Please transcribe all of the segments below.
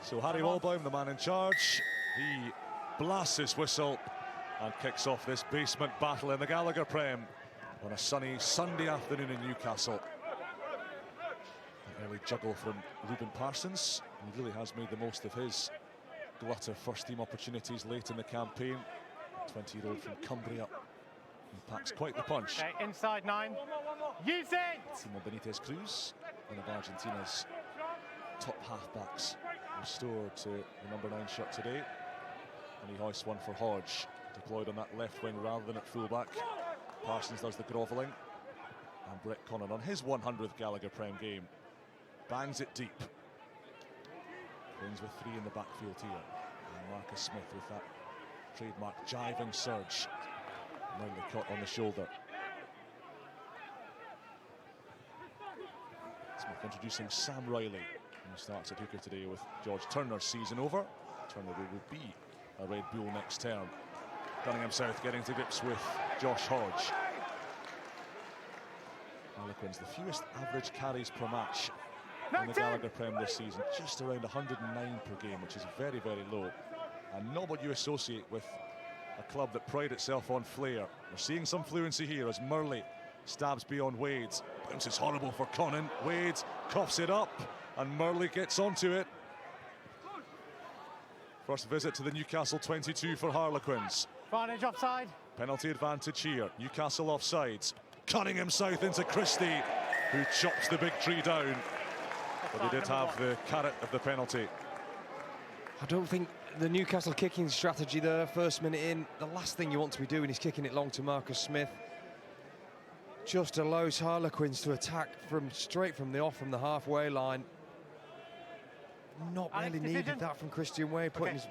So Harry Walbaum, the man in charge, he blasts his whistle and kicks off this basement battle in the Gallagher PREM on a sunny Sunday afternoon in Newcastle. An early juggle from Ruben Parsons. He really has made the most of his glut of first-team opportunities late in the campaign. 20-year-old from Cumbria. He packs quite the punch. Okay, inside 9. Use it! Timo Benitez Cruz, one of Argentina's top halfbacks, restored to the number 9 shirt today. And he hoists one for Hodge, deployed on that left wing rather than at fullback. Parsons does the grovelling. And Brett Connon on his 100th Gallagher PREM game bangs it deep. Wins with 3 in the backfield here. And Marcus Smith with that trademark jiving surge. Nearly caught on the shoulder. Smith introducing Sam Riley, who starts at hooker today with George Turner's season over. Turner will be a Red Bull next term. Cunningham South getting to grips with Josh Hodge. Harlequins, the fewest average carries per match in the Gallagher PREM this season, just around 109 per game, which is very, very low. And not what you associate with a club that pride itself on flair. We're seeing some fluency here as Murley stabs beyond Wade. Bounce is horrible for Connon. Wade coughs it up and Murley gets onto it. First visit to the Newcastle 22 for Harlequins. Advantage offside. Penalty advantage here. Newcastle offsides. Cunningham South into Christie, who chops the big tree down. But he did have the carrot of the penalty. I don't think the Newcastle kicking strategy there, first minute in, the last thing you want to be doing is kicking it long to Marcus Smith. Just allows Harlequins to attack straight from the halfway line. Not really needed that from Christian Wade, putting his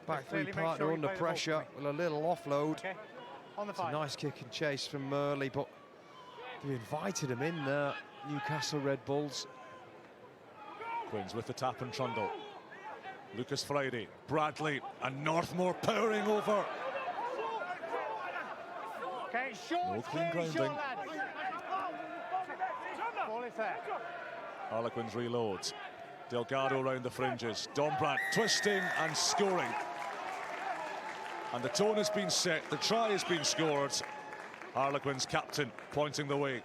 back three partner under pressure with a little offload. Okay. On the it's a nice kick and chase from Murley, but they invited him in there, Newcastle Red Bulls. Quins with the tap and trundle. Lucas Friday, Bradley and Northmore powering over. Okay, short, no clean grounding. Ball is there. Harlequins reloads. Delgado round the fringes. Dombrandt twisting and scoring. And the tone has been set, the try has been scored. Harlequins captain pointing the way.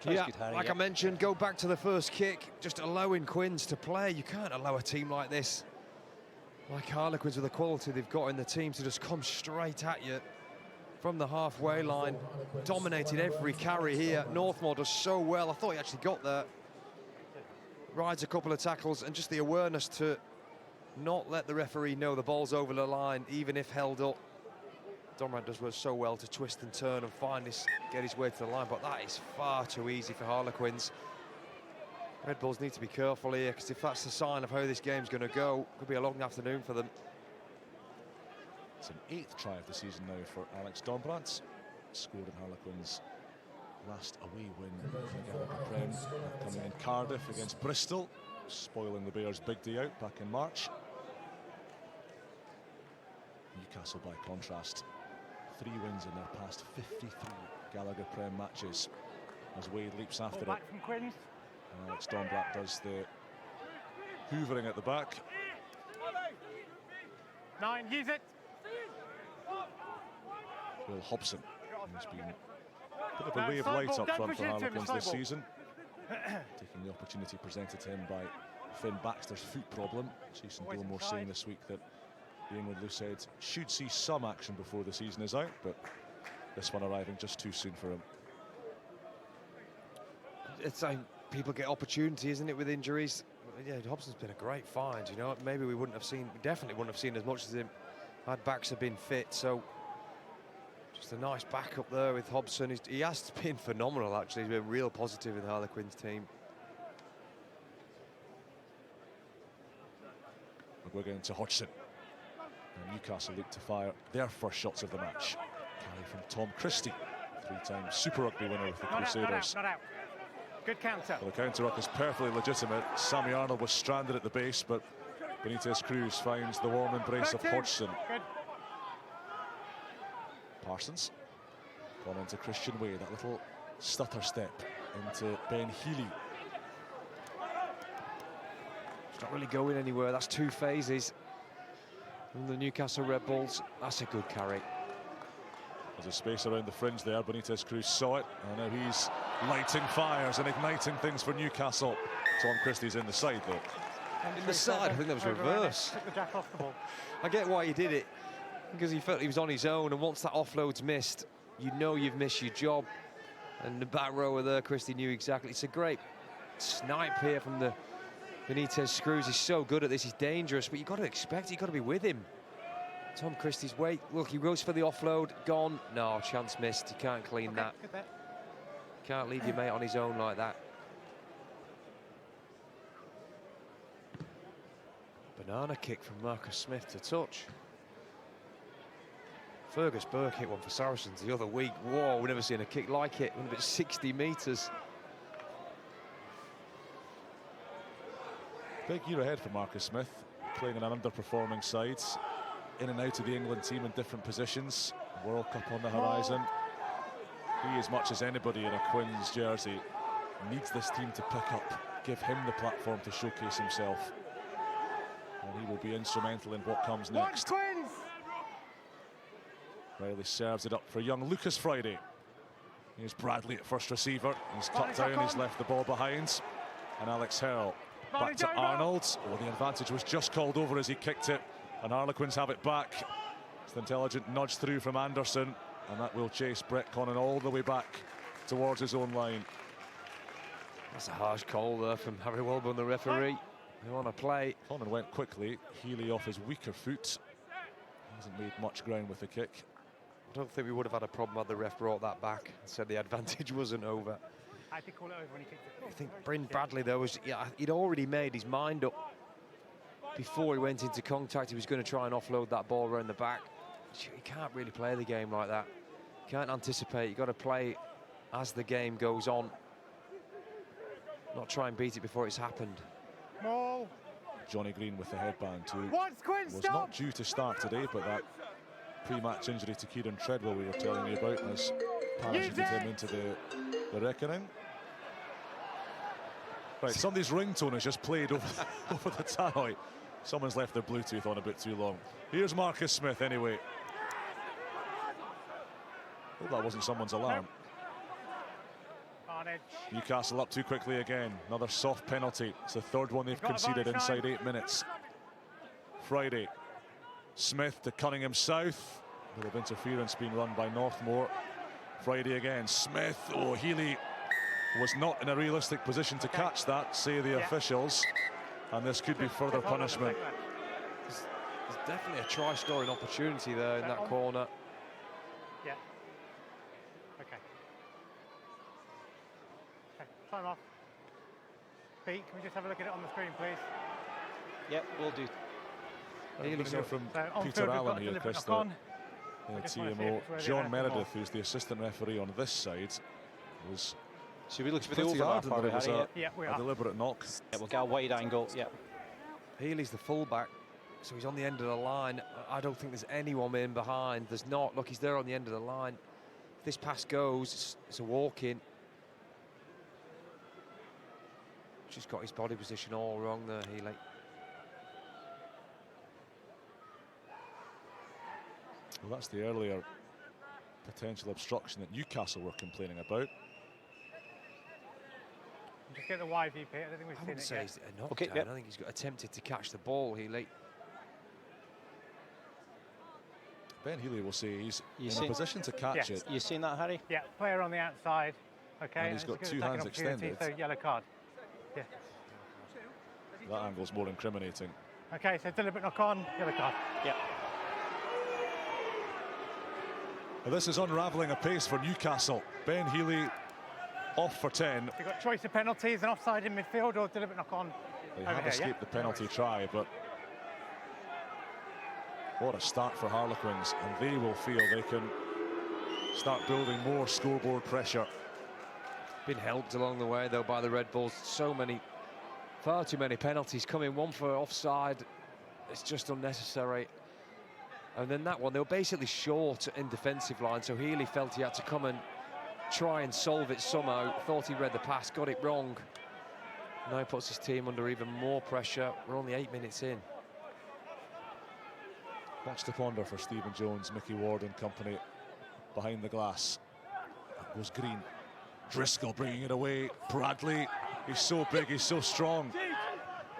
Yeah, like I mentioned, go back to the first kick, just allowing Quins to play. You can't allow a team like this, like Harlequins, with the quality they've got in the team, to just come straight at you from the halfway line. Dominated every carry here. Northmore does so well. I thought he actually got there. Rides a couple of tackles, and just the awareness to not let the referee know the ball's over the line, even if held up. Dombrandt does so well to twist and turn and finally get his way to the line, but that is far too easy for Harlequins. Red Bulls need to be careful here, because if that's the sign of how this game's going to go, it could be a long afternoon for them. It's an 8th try of the season now for Alex Dombrandt. Scored in Harlequins' last away win in the Gallagher PREM, coming in Cardiff against Bristol, spoiling the Bears' big day out back in March. Newcastle, by contrast, 3 wins in their past 53 Gallagher PREM matches, as Wade leaps after it. Back from Quins. Alex Dombrandt does the hoovering at the back. 9, use it. Will Hobson, who's been a bit of a ray of light up front for Harlequins this season, taking the opportunity presented to him by Finn Baxter's foot problem. Jason Gilmore saying this week that the England Loose Heads should see some action before the season is out, but this one arriving just too soon for him. It's like people get opportunity, isn't it, with injuries? Yeah, Hobson's been a great find, you know. Maybe we definitely wouldn't have seen as much as him had Baxter been fit, so just a nice backup there with Hobson. He has been phenomenal, actually. He's been real positive in the Harlequins team. We're going to Hodgson. And Newcastle look to fire their first shots of the match. Carry from Tom Christie, 3-time Super Rugby winner with the Crusaders. Not out. Good counter. Well, the counter-ruck is perfectly legitimate. Sammy Arnold was stranded at the base, but Benitez Cruz finds the warm embrace of Hodgson. Good. Parsons. Gone into Christian Wade, that little stutter step into Ben Healy. Not really going anywhere. That's 2 phases from the Newcastle Red Bulls. That's a good carry. There's a space around the fringe there. Benitez Cruz saw it, and now he's lighting fires and igniting things for Newcastle. Tom Christie's in the side, though. In the side, I think that was reverse. Took the jack off the ball. I get why he did it, because he felt he was on his own, and once that offload's missed, you know you've missed your job. And the back rower there, Christie knew exactly. It's a great snipe here from the Benitez Cruz. He's so good at this, he's dangerous, but you've got to expect it, you've got to be with him. Tom Christie's wait, look, he goes for the offload, gone. No, chance missed, you can't clean that. Can't leave your mate on his own like that. Banana kick from Marcus Smith to touch. Fergus Burke hit one for Saracens the other week. Whoa, we've never seen a kick like it. Went about 60 metres. Big year ahead for Marcus Smith, playing in an underperforming side, in and out of the England team in different positions. World Cup on the horizon. He, as much as anybody in a Quins jersey, needs this team to pick up, give him the platform to showcase himself. And he will be instrumental in what comes next. Riley serves it up for young Lucas Friday. Here's Bradley at first receiver. He's cut down, he's left the ball behind. And Alex Hurl back to Arnold. Oh, the advantage was just called over as he kicked it. And Harlequins have it back. It's an intelligent nudge through from Anderson. And that will chase Brett Connon all the way back towards his own line. That's a harsh call there from Harry Welburn, the referee. They want to play. Connon went quickly. Healy off his weaker foot. Hasn't made much ground with the kick. I don't think we would have had a problem had the ref brought that back and said the advantage wasn't over. I did call it over when he kicked it. I think Bryn Bradley, though, he'd already made his mind up before he went into contact. He was going to try and offload that ball around the back. You can't really play the game like that. You can't anticipate. You've got to play as the game goes on. Not try and beat it before it's happened. Ball. Johnny Green with the headband, who was not due to start today, but that pre-match injury to Kieran Treadwell we were telling you about has parachuted him into the reckoning. Right, somebody's ringtone has just played over the tannoy. Someone's left their Bluetooth on a bit too long. Here's Marcus Smith anyway. Hope that wasn't someone's alarm. Newcastle up too quickly again. Another soft penalty. It's the third one they've conceded inside 8 minutes. Friday. Smith to Cunningham South. A bit of interference being run by Northmore. Friday again. Smith. Oh, Healy was not in a realistic position to catch that, say the officials. And this could be further punishment. There's definitely a try-scoring opportunity there in that corner. Yeah. Okay. Time off. Pete, can we just have a look at it on the screen, please? Yep, we'll do. Healy's here from Peter Allen here, Chris, the TMO. John Meredith, who's the assistant referee on this side, was should we look for the overlap? A deliberate knock. Yeah, we'll get a wide angle. Yeah. Healy's the fullback, so he's on the end of the line. I don't think there's anyone in behind. There's not. Look, he's there on the end of the line. If this pass goes, it's a walk-in. Just got his body position all wrong there, Healy. Well, that's the earlier potential obstruction that Newcastle were complaining about. Just get the wide VP. I don't think we've seen it yet. Okay, I think he's got attempted to catch the ball, Healy. Ben Healy will say he's in a position to catch it. You seen that, Harry? Yeah, player on the outside. Okay, and he's got 2 hands extended. So yellow card. Yeah. That angle's more incriminating. Okay, so deliberate knock on, yellow card. Yeah. Well, this is unravelling apace for Newcastle. Ben Healy off for 10. You've got choice of penalties, an offside in midfield or deliberate knock on. They have escaped the penalty try, but what a start for Harlequins, and they will feel they can start building more scoreboard pressure. Been helped along the way though by the Red Bulls. Far too many penalties coming. One for offside. It's just unnecessary. And then that one, they were basically short in defensive line, so Healy felt he had to come and try and solve it somehow. Thought he read the pass, got it wrong. Now he puts his team under even more pressure. We're only 8 minutes in. Much to ponder for Stephen Jones, Mickey Ward and company behind the glass. That goes Green. Driscoll bringing it away. Bradley, he's so big, he's so strong.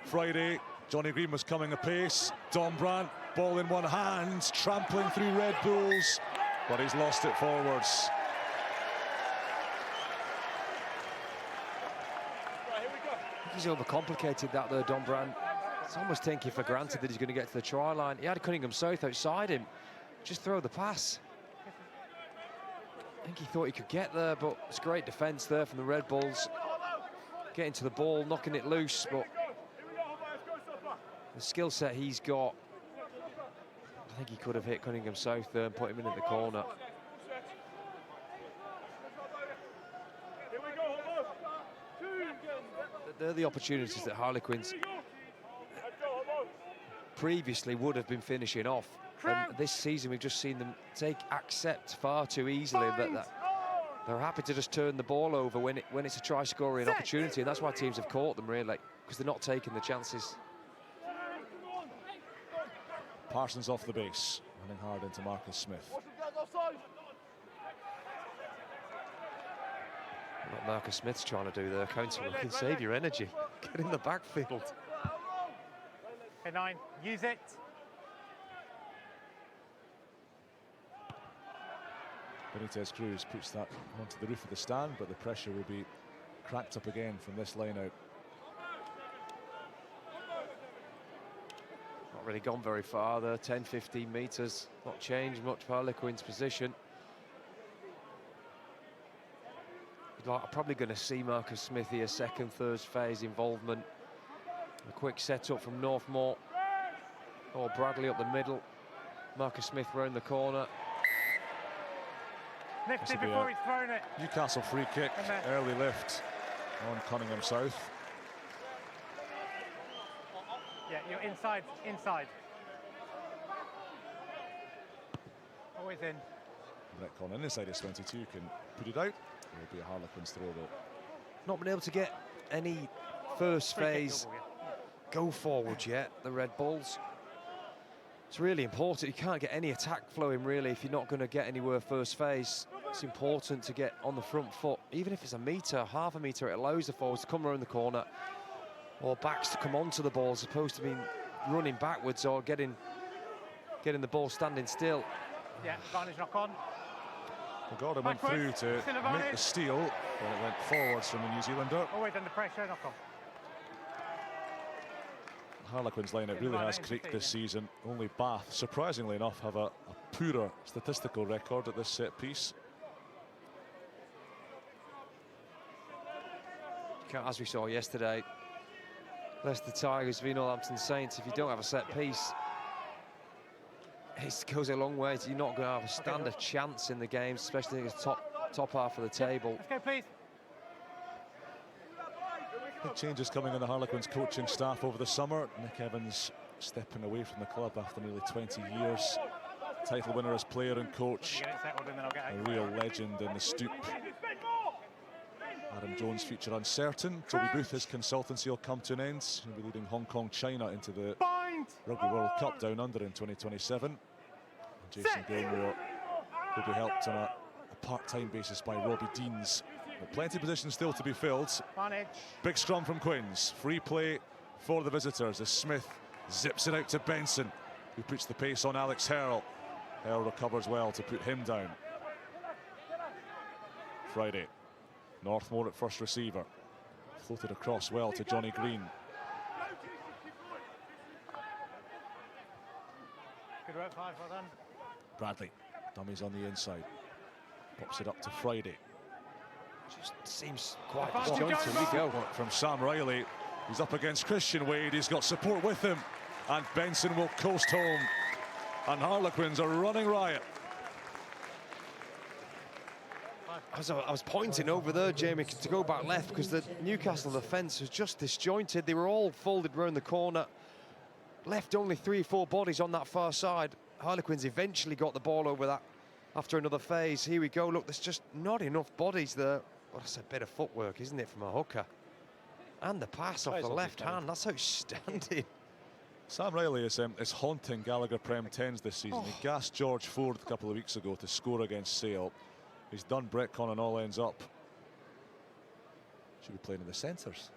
Friday, Johnny Green was coming apace. Dombrandt, ball in one hand, trampling through Red Bulls, but he's lost it forwards. He's overcomplicated that though, Dombrandt. It's almost taking for granted that he's going to get to the try line. He had Cunningham South outside him. Just throw the pass. I think he thought he could get there, but it's great defence there from the Red Bulls. Getting to the ball, knocking it loose, but the skill set he's got, I think he could have hit Cunningham South there and put him in at the corner. They're the opportunities that Harlequins previously would have been finishing off. And this season we've just seen them accept far too easily that they're happy to just turn the ball over when it's a try scoring opportunity, and that's why teams have caught them really, because they're not taking the chances. Parsons off the base, running hard into Marcus Smith. What Marcus Smith's trying to do there, counter-looking, save your energy, get in the backfield. Okay, 9, use it. Benitez Cruz puts that onto the roof of the stand, but the pressure will be cracked up again from this line out. Not really gone very far there, 10-15 metres, not changed much for Harlequins' position. I'm probably going to see Marcus Smith here, second, third phase involvement. A quick setup from Northmore. Oh, Bradley up the middle. Marcus Smith round the corner. Lift it before he's thrown it. Newcastle free kick, early lift on Cunningham South. Yeah, you're inside. Always in. Brett Conn inside his 22 can put it out. It'll be a Harlequins throw though. Not been able to get any first phase go forward yet, the Red Bulls. It's really important. You can't get any attack flowing really if you're not going to get anywhere first phase. It's important to get on the front foot, even if it's a metre, half a metre. It allows the forwards to come around the corner or backs to come onto the ball as opposed to being running backwards or getting the ball standing still. Yeah, advantage knock on. Well, Gordon went through to make the steal, but it went forwards from the New Zealander. Always under pressure, knock on. Harlequins lineup really has creaked this season. Only Bath, surprisingly enough, have a poorer statistical record at this set piece. As we saw yesterday, Leicester Tigers v Northampton Saints, if you don't have a set piece, it goes a long way. You're not going to have a standard chance in the games, especially in the top half of the table. Let's go, please. Big changes coming in the Harlequins coaching staff over the summer. Nick Evans stepping away from the club after nearly 20 years. Title winner as player and coach. A real legend in the Stoop. Adam Jones' future uncertain. Toby Booth, his consultancy will come to an end. He'll be leading Hong Kong, China into the Rugby World Cup down under in 2027. And Jason Gilmore will be helped on a part-time basis by Robbie Deans. But plenty of positions still to be filled. Big scrum from Quins. Free play for the visitors as Smith zips it out to Benson, who puts the pace on Alex Hurl. Hurl recovers well to put him down. Friday. Northmore at first receiver. Floated across well to Johnny Green. Good work, Five, well done. Bradley, dummies on the inside. Pops it up to Friday. Just seems quite disjointed. Here we go. From Sam Riley. He's up against Christian Wade. He's got support with him. And Benson will coast home. And Harlequins are running riot. I was pointing over there, Jamie, to go back left because the Newcastle defence was just disjointed. They were all folded round the corner. Left only 3 or 4 bodies on that far side. Harlequins eventually got the ball over that after another phase. Here we go. Look, there's just not enough bodies there. Well, that's a bit of footwork, isn't it, from a hooker? And the pass off the left hand, that's outstanding. Sam Riley is haunting Gallagher PREM 10s this season. He gassed George Ford a couple of weeks ago to score against Sale. He's done Brett Connon all ends up. Should be playing in the centres.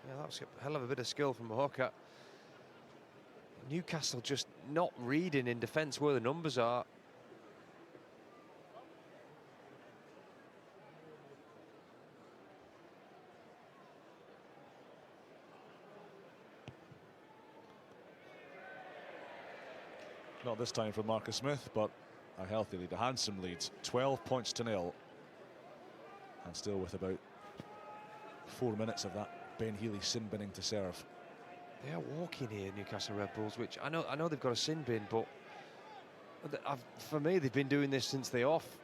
Yeah, that was a hell of a bit of skill from a hooker. Newcastle just not reading in defence where the numbers are. Not this time for Marcus Smith, but a healthy lead, a handsome lead, 12 points to 0. And still with about 4 minutes of that Ben Healy sin binning to serve. They are walking here, Newcastle Red Bulls, which I know they've got a sin bin, but for me, they've been doing this since the off.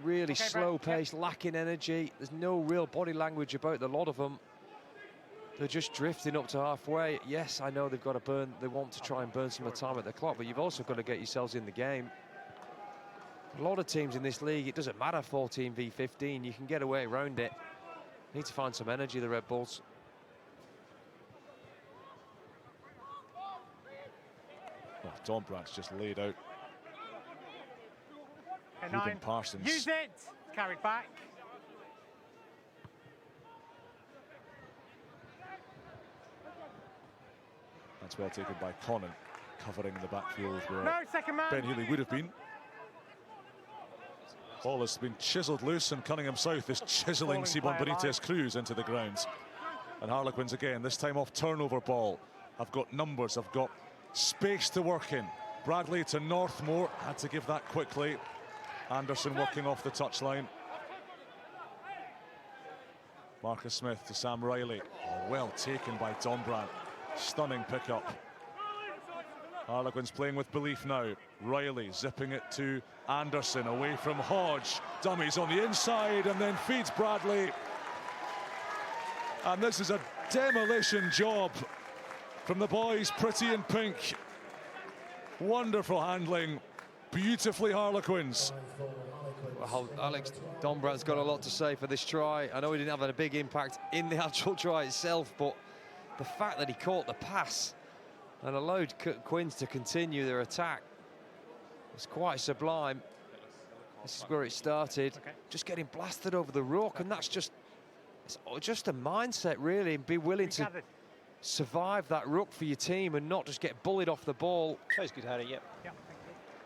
Really slow pace, lacking energy. There's no real body language about the lot of them. They're just drifting up to halfway. Yes, I know they've got to burn. They want to try and burn some of the time at the clock, but you've also got to get yourselves in the game. A lot of teams in this league, it doesn't matter 14 v 15. You can get away around it. Need to find some energy, the Red Bulls. Well, Dombrandt's just laid out. Nine. Parsons. Use it. Carried back. That's well taken by Connon, covering the backfield where No, second man. Ben Healy would have been. Ball has been chiselled loose, and Cunningham South is chiselling Simon Benitez Cruz into the ground. And Harlequins again, this time off turnover ball. I've got numbers, I've got space to work in. Bradley to Northmore, had to give that quickly. Anderson working off the touchline. Marcus Smith to Sam Riley. Oh, well taken by Dombrandt. Stunning pickup. Harlequins playing with belief now. Riley zipping it to Anderson, away from Hodge. Dummies on the inside and then feeds Bradley. And this is a demolition job from the boys, pretty in pink. Wonderful handling. Beautifully Harlequins. Well, Alex Dombrandt's got a lot to say for this try. I know he didn't have a big impact in the actual try itself, but the fact that he caught the pass and allowed Quins to continue their attack was quite sublime. This is where it started. Just getting blasted over the rock, and that's just a mindset, really, and be willing to survive that ruck for your team and not just get bullied off the ball. Plays good, Harry. Yep.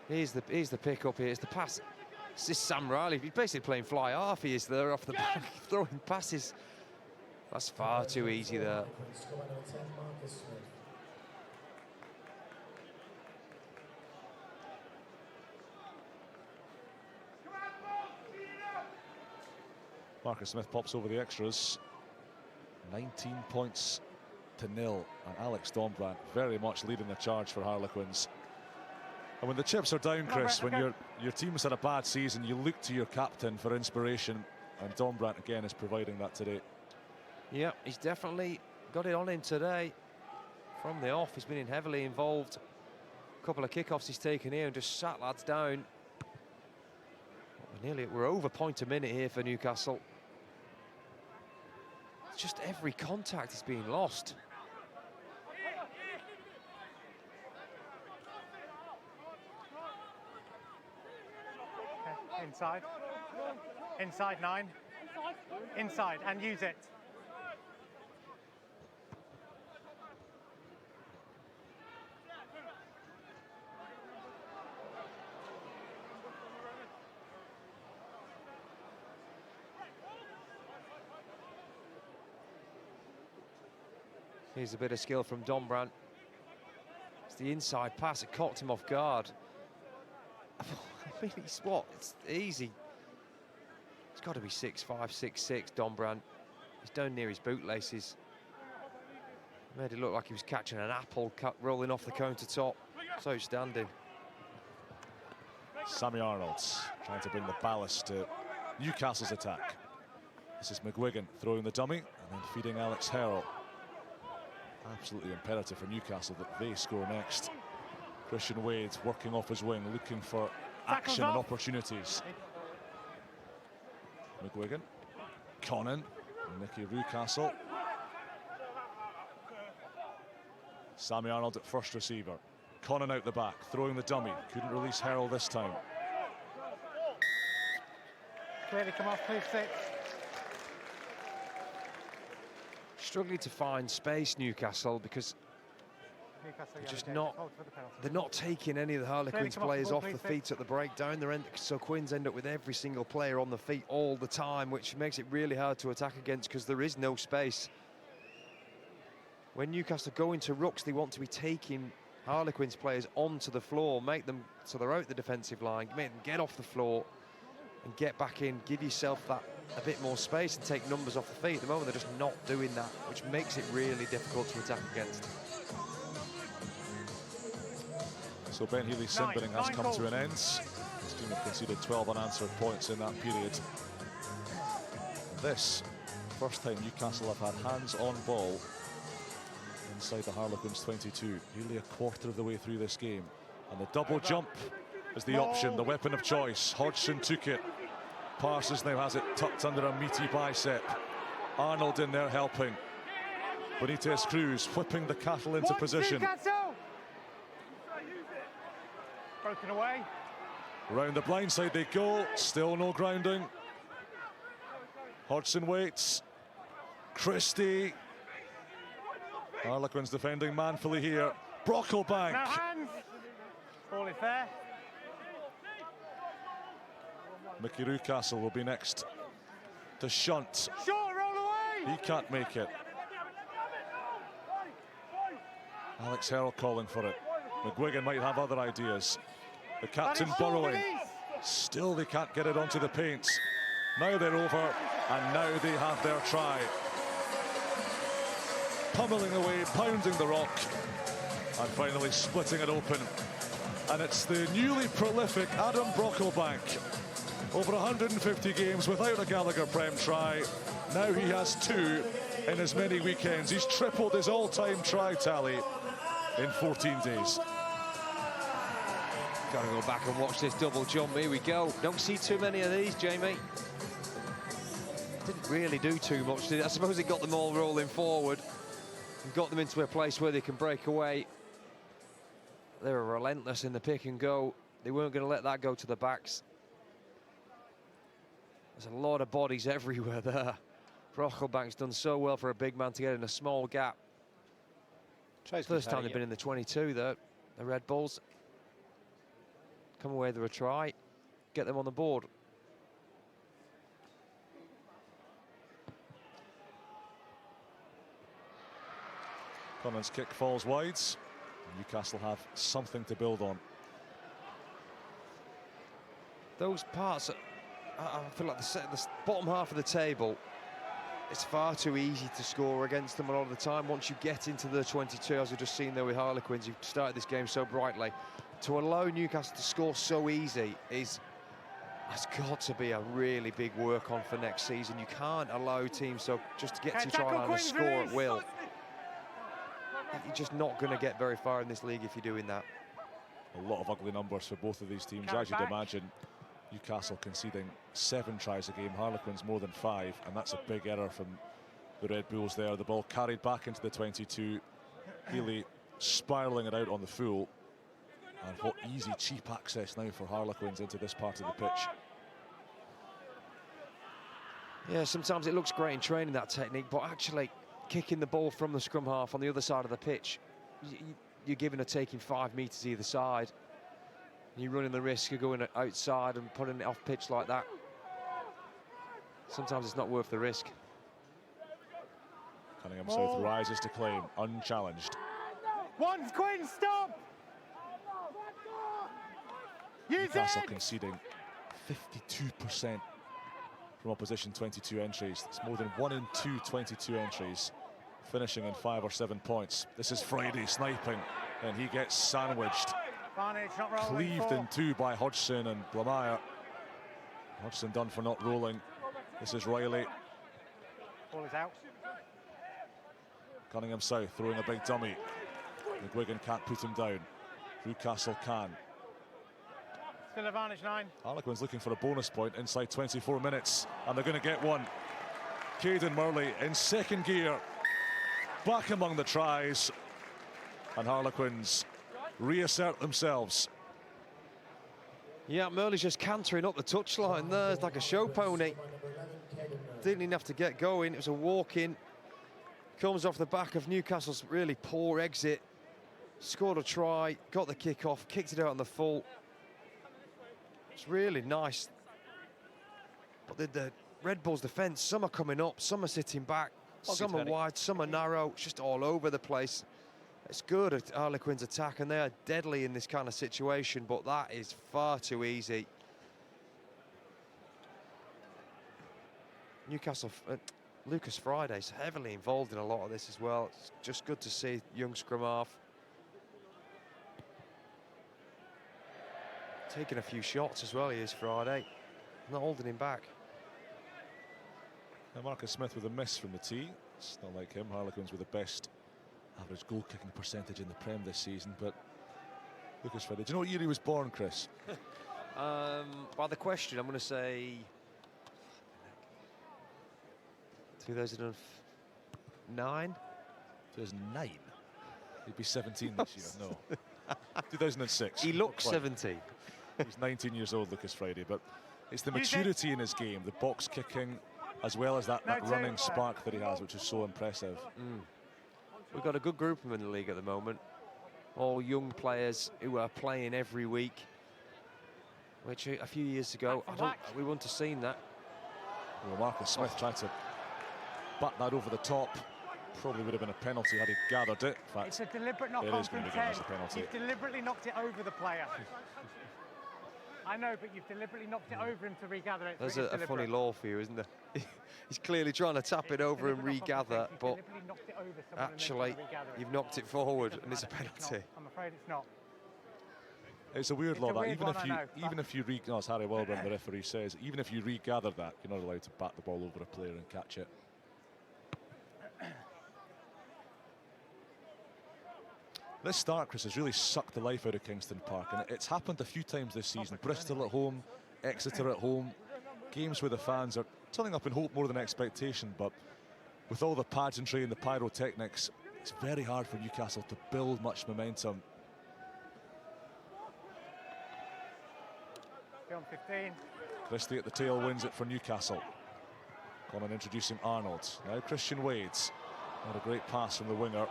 Here's the pick up. Here's the pass. This is Sam Riley. He's basically playing fly half. He is there off the back, throwing passes. That's far too easy there. Marcus Smith pops over the extras. 19 points to 0, and Alex Dombrandt very much leading the charge for Harlequins. And when the chips are down, Chris, when your team's had a bad season, you look to your captain for inspiration, and Dombrandt again is providing that today. Yeah, he's definitely got it on him today. From the off, he's been heavily involved. A couple of kickoffs he's taken here and just sat lads down. We're over point a minute here for Newcastle. It's just every contact is being lost. Okay, inside. Inside 9. Inside, and use it. Here's a bit of skill from Dombrandt. It's the inside pass, it caught him off guard. I mean, it's easy. It's got to be 6'5", 6'6", Dombrandt. He's down near his bootlaces. Made it look like he was catching an apple rolling off the countertop. It's outstanding. Sammy Arnold's trying to bring the ballast to Newcastle's attack. This is McGuigan throwing the dummy and then feeding Alex Harrell. Absolutely imperative for Newcastle that they score next. Christian Wade working off his wing, looking for action and opportunities. McGuigan, Connon, Nicky Newcastle. Sammy Arnold at first receiver. Connon out the back, throwing the dummy. Couldn't release Herald this time. Clearly come off, please, 6. Struggling to find space, Newcastle, because they're not taking any of the Harlequins players off the feet at the breakdown. So Quins end up with every single player on the feet all the time, which makes it really hard to attack against because there is no space. When Newcastle go into rucks, they want to be taking Harlequins players onto the floor, make them so they're out the defensive line, make them get off the floor and get back in, give yourself that a bit more space and take numbers off the feet. At the moment, they're just not doing that, which makes it really difficult to attack against. So Ben Healy's Simbering has come to an end. His team have conceded 12 unanswered points in that period. This, first time Newcastle have had hands on ball inside the Harlequins 22. Nearly a quarter of the way through this game. And the double jump is the option, the weapon of choice. Hodgson took it. Parsons now has it tucked under a meaty bicep. Arnold in there helping. Benitez Cruz whipping the cattle into position. Broken away. Round the blind side they go. Still no grounding. Hodgson waits. Christie. Harlequins defending manfully here. Brocklebank. No hands. Ball is there. Mickey Newcastle will be next to shunt. Short, roll away. He can't make it. Alex Herald calling for it. McGuigan might have other ideas. The captain burrowing. Still they can't get it onto the paint. Now they're over, and now they have their try. Pummeling away, pounding the rock, and finally splitting it open. And it's the newly prolific Adam Brocklebank. Over 150 games without a Gallagher PREM try. Now he has 2 in as many weekends. He's tripled his all-time try tally in 14 days. Gotta go back and watch this double jump. Here we go. Don't see too many of these, Jamie. Didn't really do too much, did it? I suppose it got them all rolling forward and got them into a place where they can break away. They were relentless in the pick and go. They weren't going to let that go to the backs. There's a lot of bodies everywhere there. Brocklebank's done so well for a big man to get in a small gap. First time they've been in the 22 there, the Red Bulls. Come away with a try, get them on the board. Connon's kick falls wide. Newcastle have something to build on. Those parts, I feel like the bottom half of the table, it's far too easy to score against them a lot of the time. Once you get into the 22, as we've just seen there with Harlequins, you've started this game so brightly. To allow Newcastle to score so easy has got to be a really big work on for next season. You can't allow teams just to get to try line and score at will. You're just not going to get very far in this league if you're doing that. A lot of ugly numbers for both of these teams, as you'd imagine. Newcastle conceding 7 tries a game, Harlequins more than 5, and that's a big error from the Red Bulls there. The ball carried back into the 22. Healy spiralling it out on the full. And what easy, cheap access now for Harlequins into this part of the pitch. Yeah, sometimes it looks great in training, that technique, but actually kicking the ball from the scrum half on the other side of the pitch, you're giving or taking 5 metres either side. You're running the risk of going outside and putting it off pitch like that. Sometimes it's not worth the risk. Cunningham South rises to claim, unchallenged. Once Quinn, stop! Newcastle conceding 52% from opposition 22 entries. It's more than 1 in 2 22 entries, finishing in 5 or 7 points. This is Friday sniping, and he gets sandwiched. Cleaved in 2 by Hodgson and Blamire. Hodgson done for not rolling. This is Riley. Ball is out. Cunningham South throwing a big dummy. McGuigan can't put him down. Newcastle can. Still advantage 9. Harlequins looking for a bonus point inside 24 minutes, and they're going to get one. Caden Murley in second gear, back among the tries. And Harlequins reassert themselves. Yeah, Murley's just cantering up the touchline there. It's like a show pony. Didn't even have to get going. It was a walk-in. Comes off the back of Newcastle's really poor exit. Scored a try, got the kick off, kicked it out on the full. It's really nice. But the Red Bulls defence, some are coming up, some are sitting back, some are wide, some are narrow. It's just all over the place. It's good at Harlequins' attack, and they are deadly in this kind of situation, but that is far too easy. Newcastle, Lucas Friday's heavily involved in a lot of this as well. It's just good to see young scrum half taking a few shots as well. He is, Friday, not holding him back. Now Marcus Smith with a miss from the tee. It's not like him. Harlequins with the best average goal kicking percentage in the Prem this season. But Lucas Friday, do you know what year he was born, Chris? By the question, I'm going to say 2009. 2009. He'd be 17 this year. No. 2006. He looks 17. He's 19 years old, Lucas Friday, but it's the maturity in his game, the box kicking, as well as that running spark that he has, which is so impressive. We've got a good group of them in the league at the moment. All young players who are playing every week, which a few years ago, we wouldn't have seen that. Well, Marcus Smith tried to bat that over the top. Probably would have been a penalty had he gathered it. In fact, it's a deliberate knock-on from 10. A penalty. You've deliberately knocked it over the player. I know, but you've deliberately knocked it over him to regather it. There's a funny law for you, isn't there? He's clearly trying to tap it over and regather, but actually you've knocked it forward and it's a penalty. I'm afraid it's not. It's a weird law that even if you as Harry Wilburn, the referee, says, even if you regather that, you're not allowed to bat the ball over a player and catch it. This start, Chris, has really sucked the life out of Kingston Park, and it's happened a few times this season. Bristol at home, Exeter at home, games where the fans are turning up in hope more than expectation, but with all the pageantry and the pyrotechnics, it's very hard for Newcastle to build much momentum. Film 15. Christie at the tail wins it for Newcastle. Conan introducing Arnold. Now Christian Wades. Not a great pass from the winger.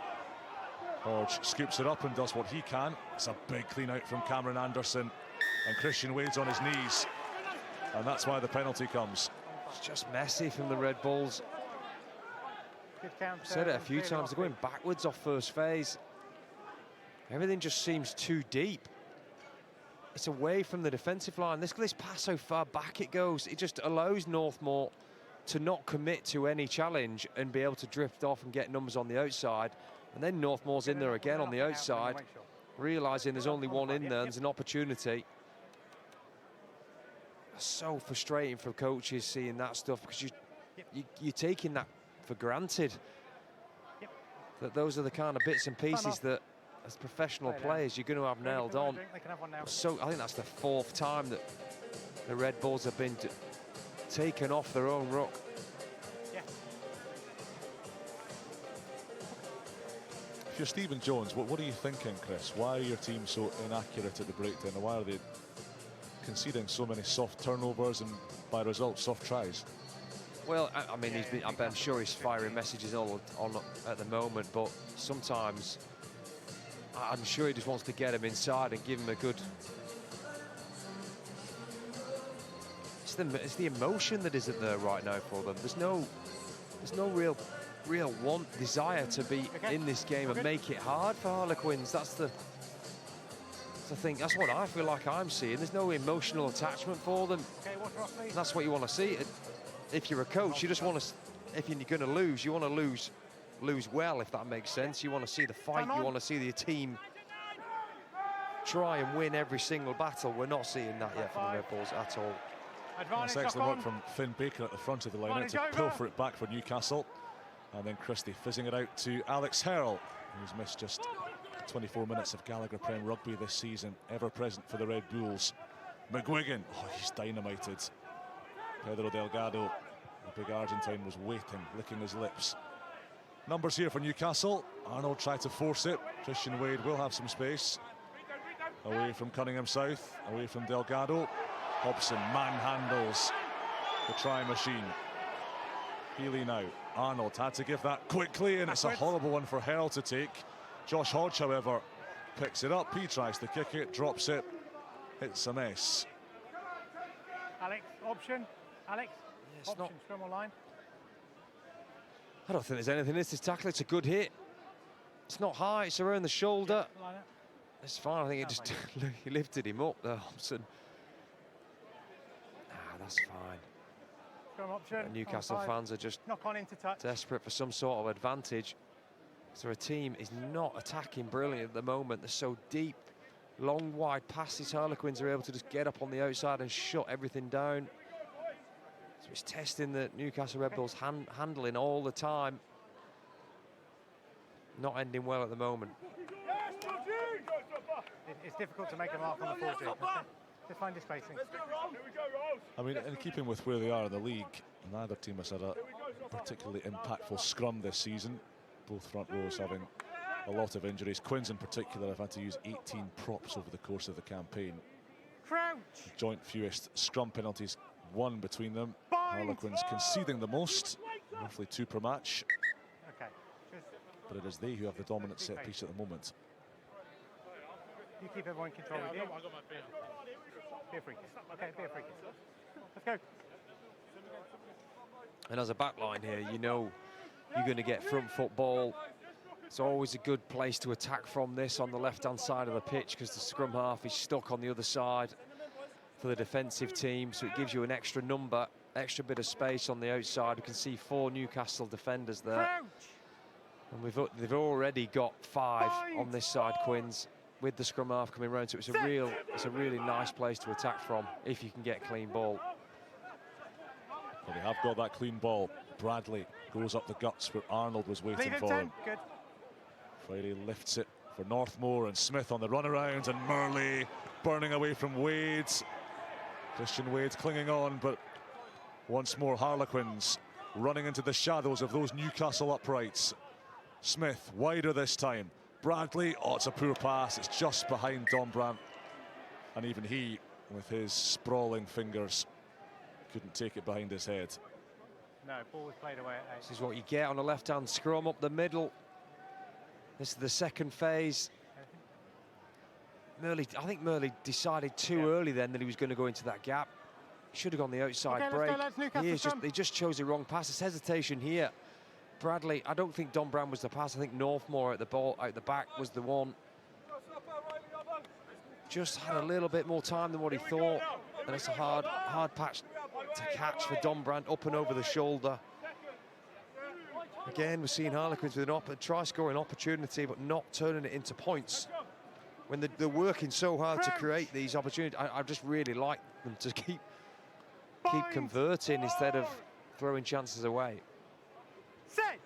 Hodge scoops it up and does what he can. It's a big clean out from Cameron Anderson, and Christian Wade's on his knees, and that's why the penalty comes. It's just messy from the Red Bulls. I've said it a few times, they're going backwards off first phase. Everything just seems too deep. It's away from the defensive line. This pass, how far back it goes, it just allows Northmoor to not commit to any challenge and be able to drift off and get numbers on the outside. And then Northmoor's in there again on the outside, realising there's only one in there, and there's an opportunity. So frustrating for coaches seeing that stuff, because you're taking that for granted. That those are the kind of bits and pieces that, as professional players, you're going to have nailed on. So I think that's the fourth time that the Red Bulls have been taken off their own ruck. If you're Stephen Jones, what are you thinking, Chris? Why are your team so inaccurate at the breakdown, and why are they conceding so many soft turnovers and, by result, soft tries? Well, I mean, I'm sure he's firing messages all on at the moment, but sometimes I'm sure he just wants to get him inside and give him a good... It's the emotion that isn't there right now for them. There's no real desire to be in this game and make it hard for Harlequins. That's the thing. That's what I feel like I'm seeing. There's no emotional attachment for them. That's what you want to see. If you're a coach, you just want to. If you're going to lose, you want to lose well, if that makes sense. You want to see the fight. You want to see the team try and win every single battle. We're not seeing that yet from the Red Bulls at all. That's excellent work from Finn Baker at the front of the line to pilfer it back for Newcastle. And then Christie fizzing it out to Alex Herrell, who's missed just 24 minutes of Gallagher PREM Rugby this season, ever present for the Red Bulls. McGuigan, oh, he's dynamited. Pedro Delgado, the big Argentine, was waiting, licking his lips. Numbers here for Newcastle. Arnold tried to force it. Christian Wade will have some space. Away from Cunningham South, away from Delgado. Hobson manhandles the try machine. Healy now. Arnold had to give that quickly, and it's a horrible one for Hurl to take. Josh Hodge, however, picks it up. He tries to kick it, drops it. It's a mess. Alex, option. Alex, option, scrum or line. I don't think there's anything in this tackle. It's a good hit. It's not high, it's around the shoulder. It's fine. I think it just he lifted him up there, Hobson. That's fine. Scrum option. Newcastle fans are just knock on into touch. Desperate for some sort of advantage. So a team is not attacking brilliantly at the moment. They're so deep. Long, wide passes. Harlequins are able to just get up on the outside and shut everything down. So it's testing the Newcastle Red Bulls handling all the time. Not ending well at the moment. It's difficult to make a mark on the 4G. Just find your spacing. I mean, in keeping with where they are in the league, neither team has had a particularly impactful scrum this season. Both front rows having a lot of injuries. Quins in particular have had to use 18 props over the course of the campaign. Crouch. Joint fewest scrum penalties, 1 between them. Harlequins conceding the most, roughly 2 per match. Okay. But it is they who have the dominant set piece at the moment. You keep everyone in control with you. Be a free kick. Okay, be a free kick. Let's go. And as a back line here, you know you're going to get front football. It's always a good place to attack from this on the left-hand side of the pitch because the scrum half is stuck on the other side for the defensive team. So it gives you an extra number, extra bit of space on the outside. You can see 4 Newcastle defenders there. And they've already got 5 on this side, Quins, with the scrum half coming round. So it's a really nice place to attack from if you can get clean ball. Well, they have got that clean ball. Bradley goes up the guts where Arnold was waiting for him. Good. Friday lifts it for Northmore, and Smith on the runaround, and Murley burning away from Wade. Christian Wade clinging on, but once more Harlequins running into the shadows of those Newcastle uprights. Smith wider this time. Bradley, oh, it's a poor pass. It's just behind Dombrandt, and even he, with his sprawling fingers, couldn't take it behind his head. No, ball was played away at 8. This is what you get on a left-hand scrum up the middle. This is the second phase. I think Murley decided too early then that he was going to go into that gap. He should have gone the outside break. He just chose the wrong pass. There's hesitation here. Bradley, I don't think Dombrandt was the pass. I think Northmore at the ball out the back was the one. Just had a little bit more time than what he thought, and it's a hard patch to catch for Dombrandt up and over the shoulder. Again, we're seeing Harlequins with a try-scoring opportunity, but not turning it into points. When they're working so hard to create these opportunities, I just really like them to keep converting instead of throwing chances away. Set.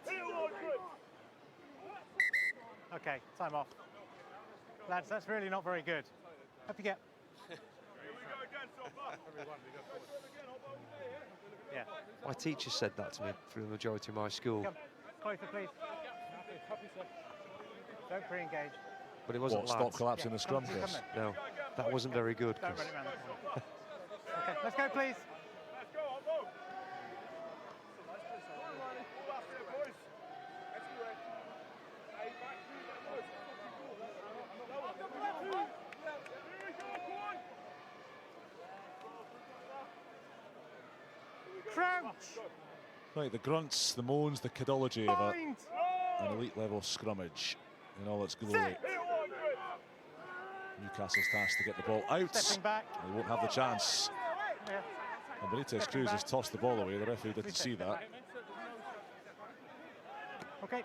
Okay, time off. Lads, that's really not very good. Up you get. Yeah. My teacher said that to me through the majority of my school. Come closer, please. Don't pre-engage. But it wasn't stop collapsing the scrum, Chris? No, that wasn't very good, Don't Chris. run it round the corner. Okay, let's go, please. Crouch. Right, the grunts, the moans, the cadoology of an elite level scrummage in all its glory. Newcastle's tasked to get the ball out. Stepping back. They won't have the chance. Yeah. And Benitez Cruz has tossed the ball away. The referee didn't see that. Okay.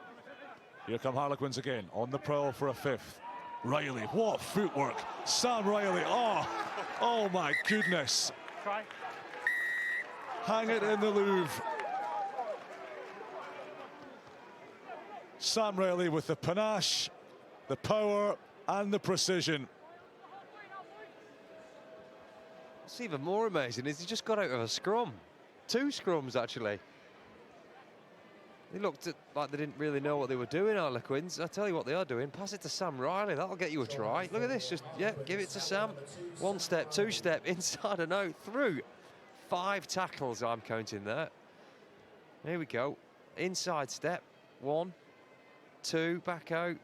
Here come Harlequins again, on the prowl for a 5th. Riley, what footwork. Sam Riley, oh my goodness. Try. Hang it in the Louvre. Sam Riley with the panache, the power and the precision. What's even more amazing is he just got out of a scrum. 2 scrums, actually. They looked like they didn't really know what they were doing, Harlequins. I tell you what they are doing. Pass it to Sam Riley. That'll get you a try. Look at this. Just, yeah, give it to Sam. 1 step, 2 step, inside and out, through. 5 tackles I'm counting there. Here we go. Inside step. 1, 2, back out.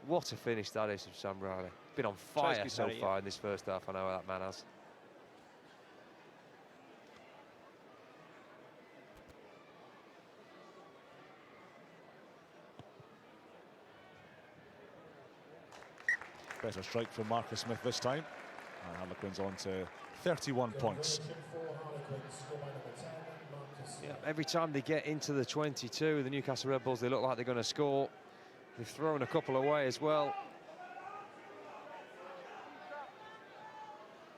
What a finish that is from Sam Riley. Been on fire so far in this first half. I know that man has. Better strike from Marcus Smith this time. And Harlequins on to 31 points. Yeah, every time they get into the 22, the Newcastle Red Bulls, they look like they're going to score. They've thrown a couple away as well.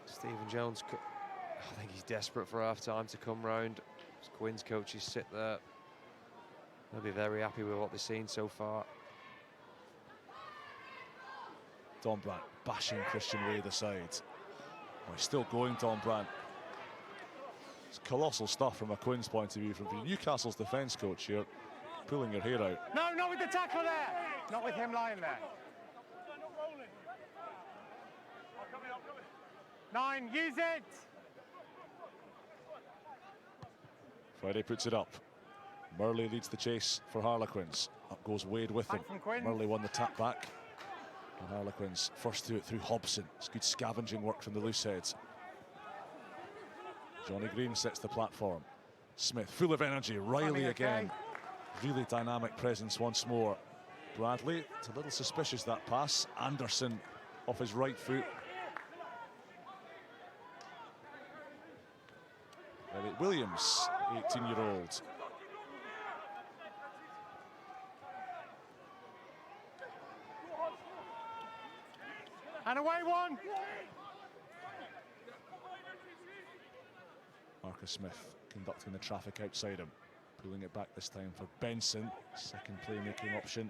Stephen Jones, I think he's desperate for half-time to come round. As Quinn's coaches sit there. They'll be very happy with what they've seen so far. Don Brandt bashing Christian Wade aside. Oh, he's still going, Don Brandt. It's colossal stuff from a Quinn's point of view. From Newcastle's defence coach here, pulling your hair out. No, not with the tackle there. Not with him lying there. 9, use it. Friday puts it up. Murley leads the chase for Harlequins. Up goes Wade with him. Murley won the tap back. And Harlequins first through it through Hobson. It's good scavenging work from the loose heads. Johnny Green sets the platform. Smith full of energy. Riley again. Really dynamic presence once more. Bradley, it's a little suspicious that pass. Anderson off his right foot. Elliot Williams, 18-year-old. And away 1. Marcus Smith conducting the traffic outside him. Pulling it back this time for Benson. Second playmaking option.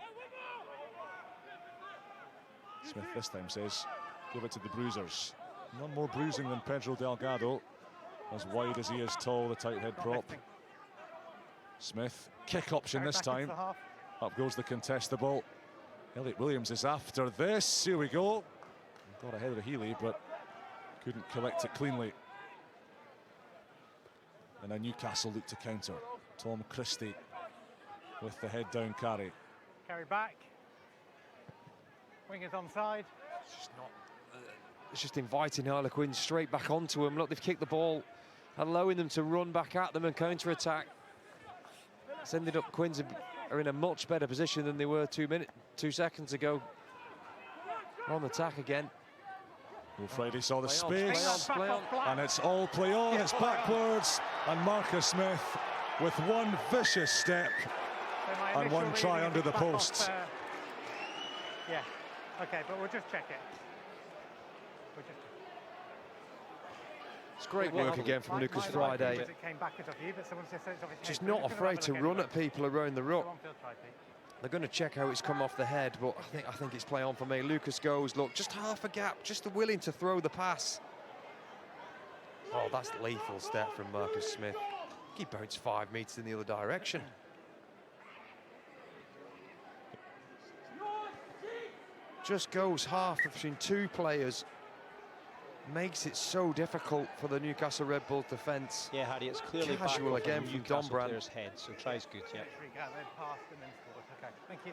Smith this time says, give it to the bruisers. None more bruising than Pedro Delgado. As wide as he is tall, the tight head prop. Smith, kick option this time. Up goes the contestable. Elliot Williams is after this. Here we go. Got ahead of the Healy, but couldn't collect it cleanly. And now Newcastle look to counter. Tom Christie with the head down carry. Carry back. Wingers onside. It's just inviting Harlequins straight back onto them. Look, they've kicked the ball, allowing them to run back at them and counter-attack. It's ended up Quins are in a much better position than they were 2 seconds ago. On attack again. Well, Friday saw the space, play on. And it's all play on. It's backwards, and Marcus Smith with one vicious step and one try under the posts. Yeah, okay, but we'll just check it. It's great work again from Lucas Friday. Just not afraid to run at people around the ruck. They're going to check how it's come off the head, but I think it's play on for me. Lucas goes, look, just half a gap, just willing to throw the pass. Oh, that's lethal step from Marcus Smith. He bounced 5 metres in the other direction. Just goes half between 2 players. Makes it so difficult for the Newcastle Red Bull defence. Yeah, Harry, it's clearly casual again from Don Brandt. Head, so tries good, yeah. Okay, thank you.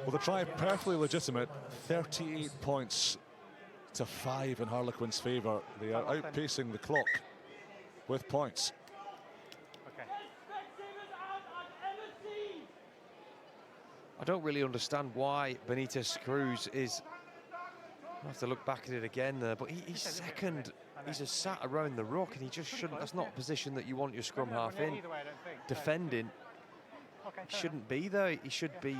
Well, the try perfectly legitimate. 38 points to 5 in Harlequins' favour. They are outpacing the clock with points. I don't really understand why Benitez Cruz is. I have to look back at it again there, but he's second. He's just sat around the ruck, and he just shouldn't. That's not a position that you want your scrum half in. Defending. He shouldn't be there. He should be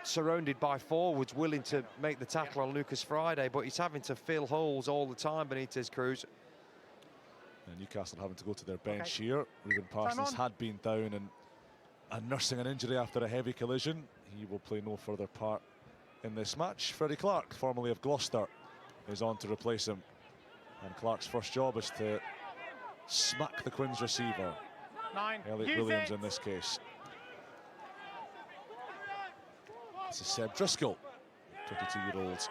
surrounded by forwards, willing to make the tackle on Lucas Friday, but he's having to fill holes all the time, Benitez Cruz. And Newcastle having to go to their bench here. Ruben Parsons had been down and nursing an injury after a heavy collision. He will play no further part in this match. Freddie Clark, formerly of Gloucester, is on to replace him. And Clark's first job is to smack the Quins receiver. 9. Elliot Williams in this case. This is Seb Driscoll, 22-year-old,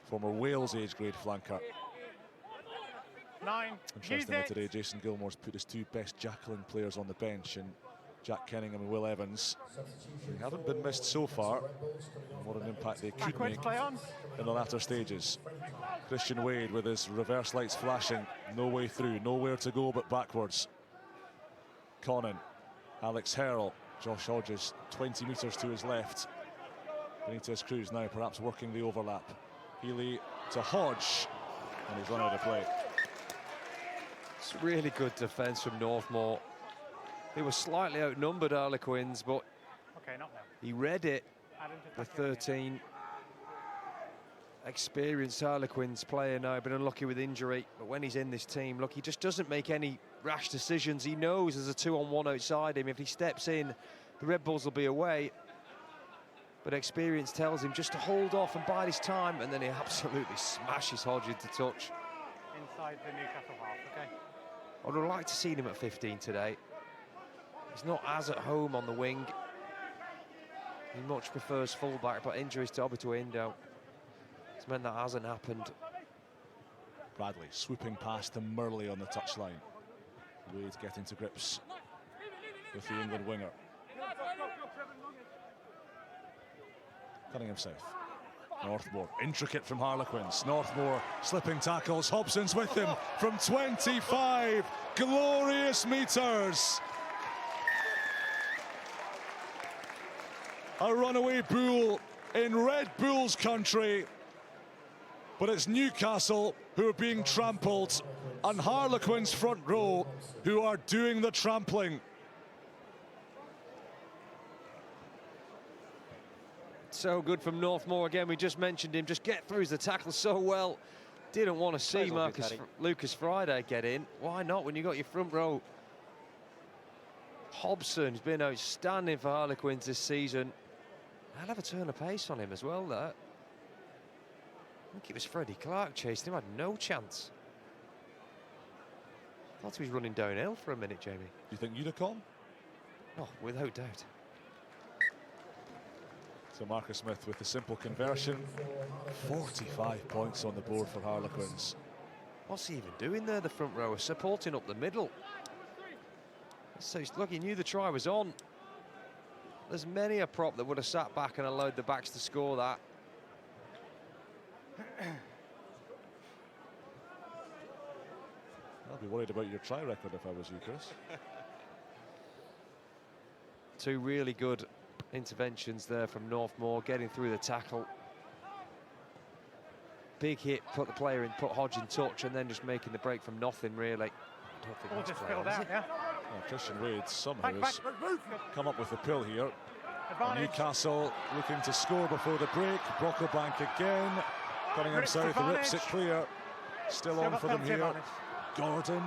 former Wales age grade flanker. 9. Interestingly today, Jason Gilmore's put his 2 best Jacqueline players on the bench, and Jack Kenningham and Will Evans. They haven't been missed so far. And what an impact they could make in the latter stages. Christian Wade with his reverse lights flashing. No way through, nowhere to go but backwards. Connon, Alex Herrell, Josh Hodges 20 metres to his left. Benitez Cruz now perhaps working the overlap. Healy to Hodge, and he's run out of play. It's really good defence from Northmore. They were slightly outnumbered, Harlequins, but he read it. The 13 experienced Harlequins player now, been unlucky with injury, but when he's in this team, look, he just doesn't make any rash decisions. He knows there's a 2-on-1 outside him. If he steps in, the Red Bulls will be away. But experience tells him just to hold off and bide his time, and then he absolutely smashes Hodge into touch. Inside the Newcastle half, okay. I would have liked to see him at 15 today. He's not as at home on the wing. He much prefers fullback, but injuries to Obituindo has meant that hasn't happened. Bradley swooping past to Murley on the touchline. Wade getting to grips with the England winger. Cunningham South. Northmore, intricate from Harlequins. Northmore slipping tackles. Hobson's with him from 25 glorious metres. A runaway bull in Red Bulls country. But it's Newcastle who are being trampled, and Harlequins front row who are doing the trampling. So good from Northmore again. We just mentioned him. Just get through the tackle so well. Didn't want to see Lucas Friday get in. Why not when you got your front row? Hobson's been outstanding for Harlequins this season. I'll have a turn of pace on him as well there. I think it was Freddie Clark chasing him. Had no chance. Thought he was running downhill for a minute, Jamie. You think Unicom? Oh, without doubt. So Marcus Smith with the simple conversion. 45 points on the board for Harlequins. What's he even doing there, the front rower? Supporting up the middle. So look, he knew the try was on. There's many a prop that would have sat back and allowed the backs to score that. I'd be worried about your try record if I was you, Chris. 2 really good interventions there from Northmore, getting through the tackle. Big hit, put the player in, put Hodge in touch, and then just making the break from nothing, really. I don't think that's played, is it? Yeah. Well, Christian Wade somehow has come up with the pill here. Newcastle looking to score before the break. Brocklebank again. Cunningham South rips it clear. Still on for them here. Gordon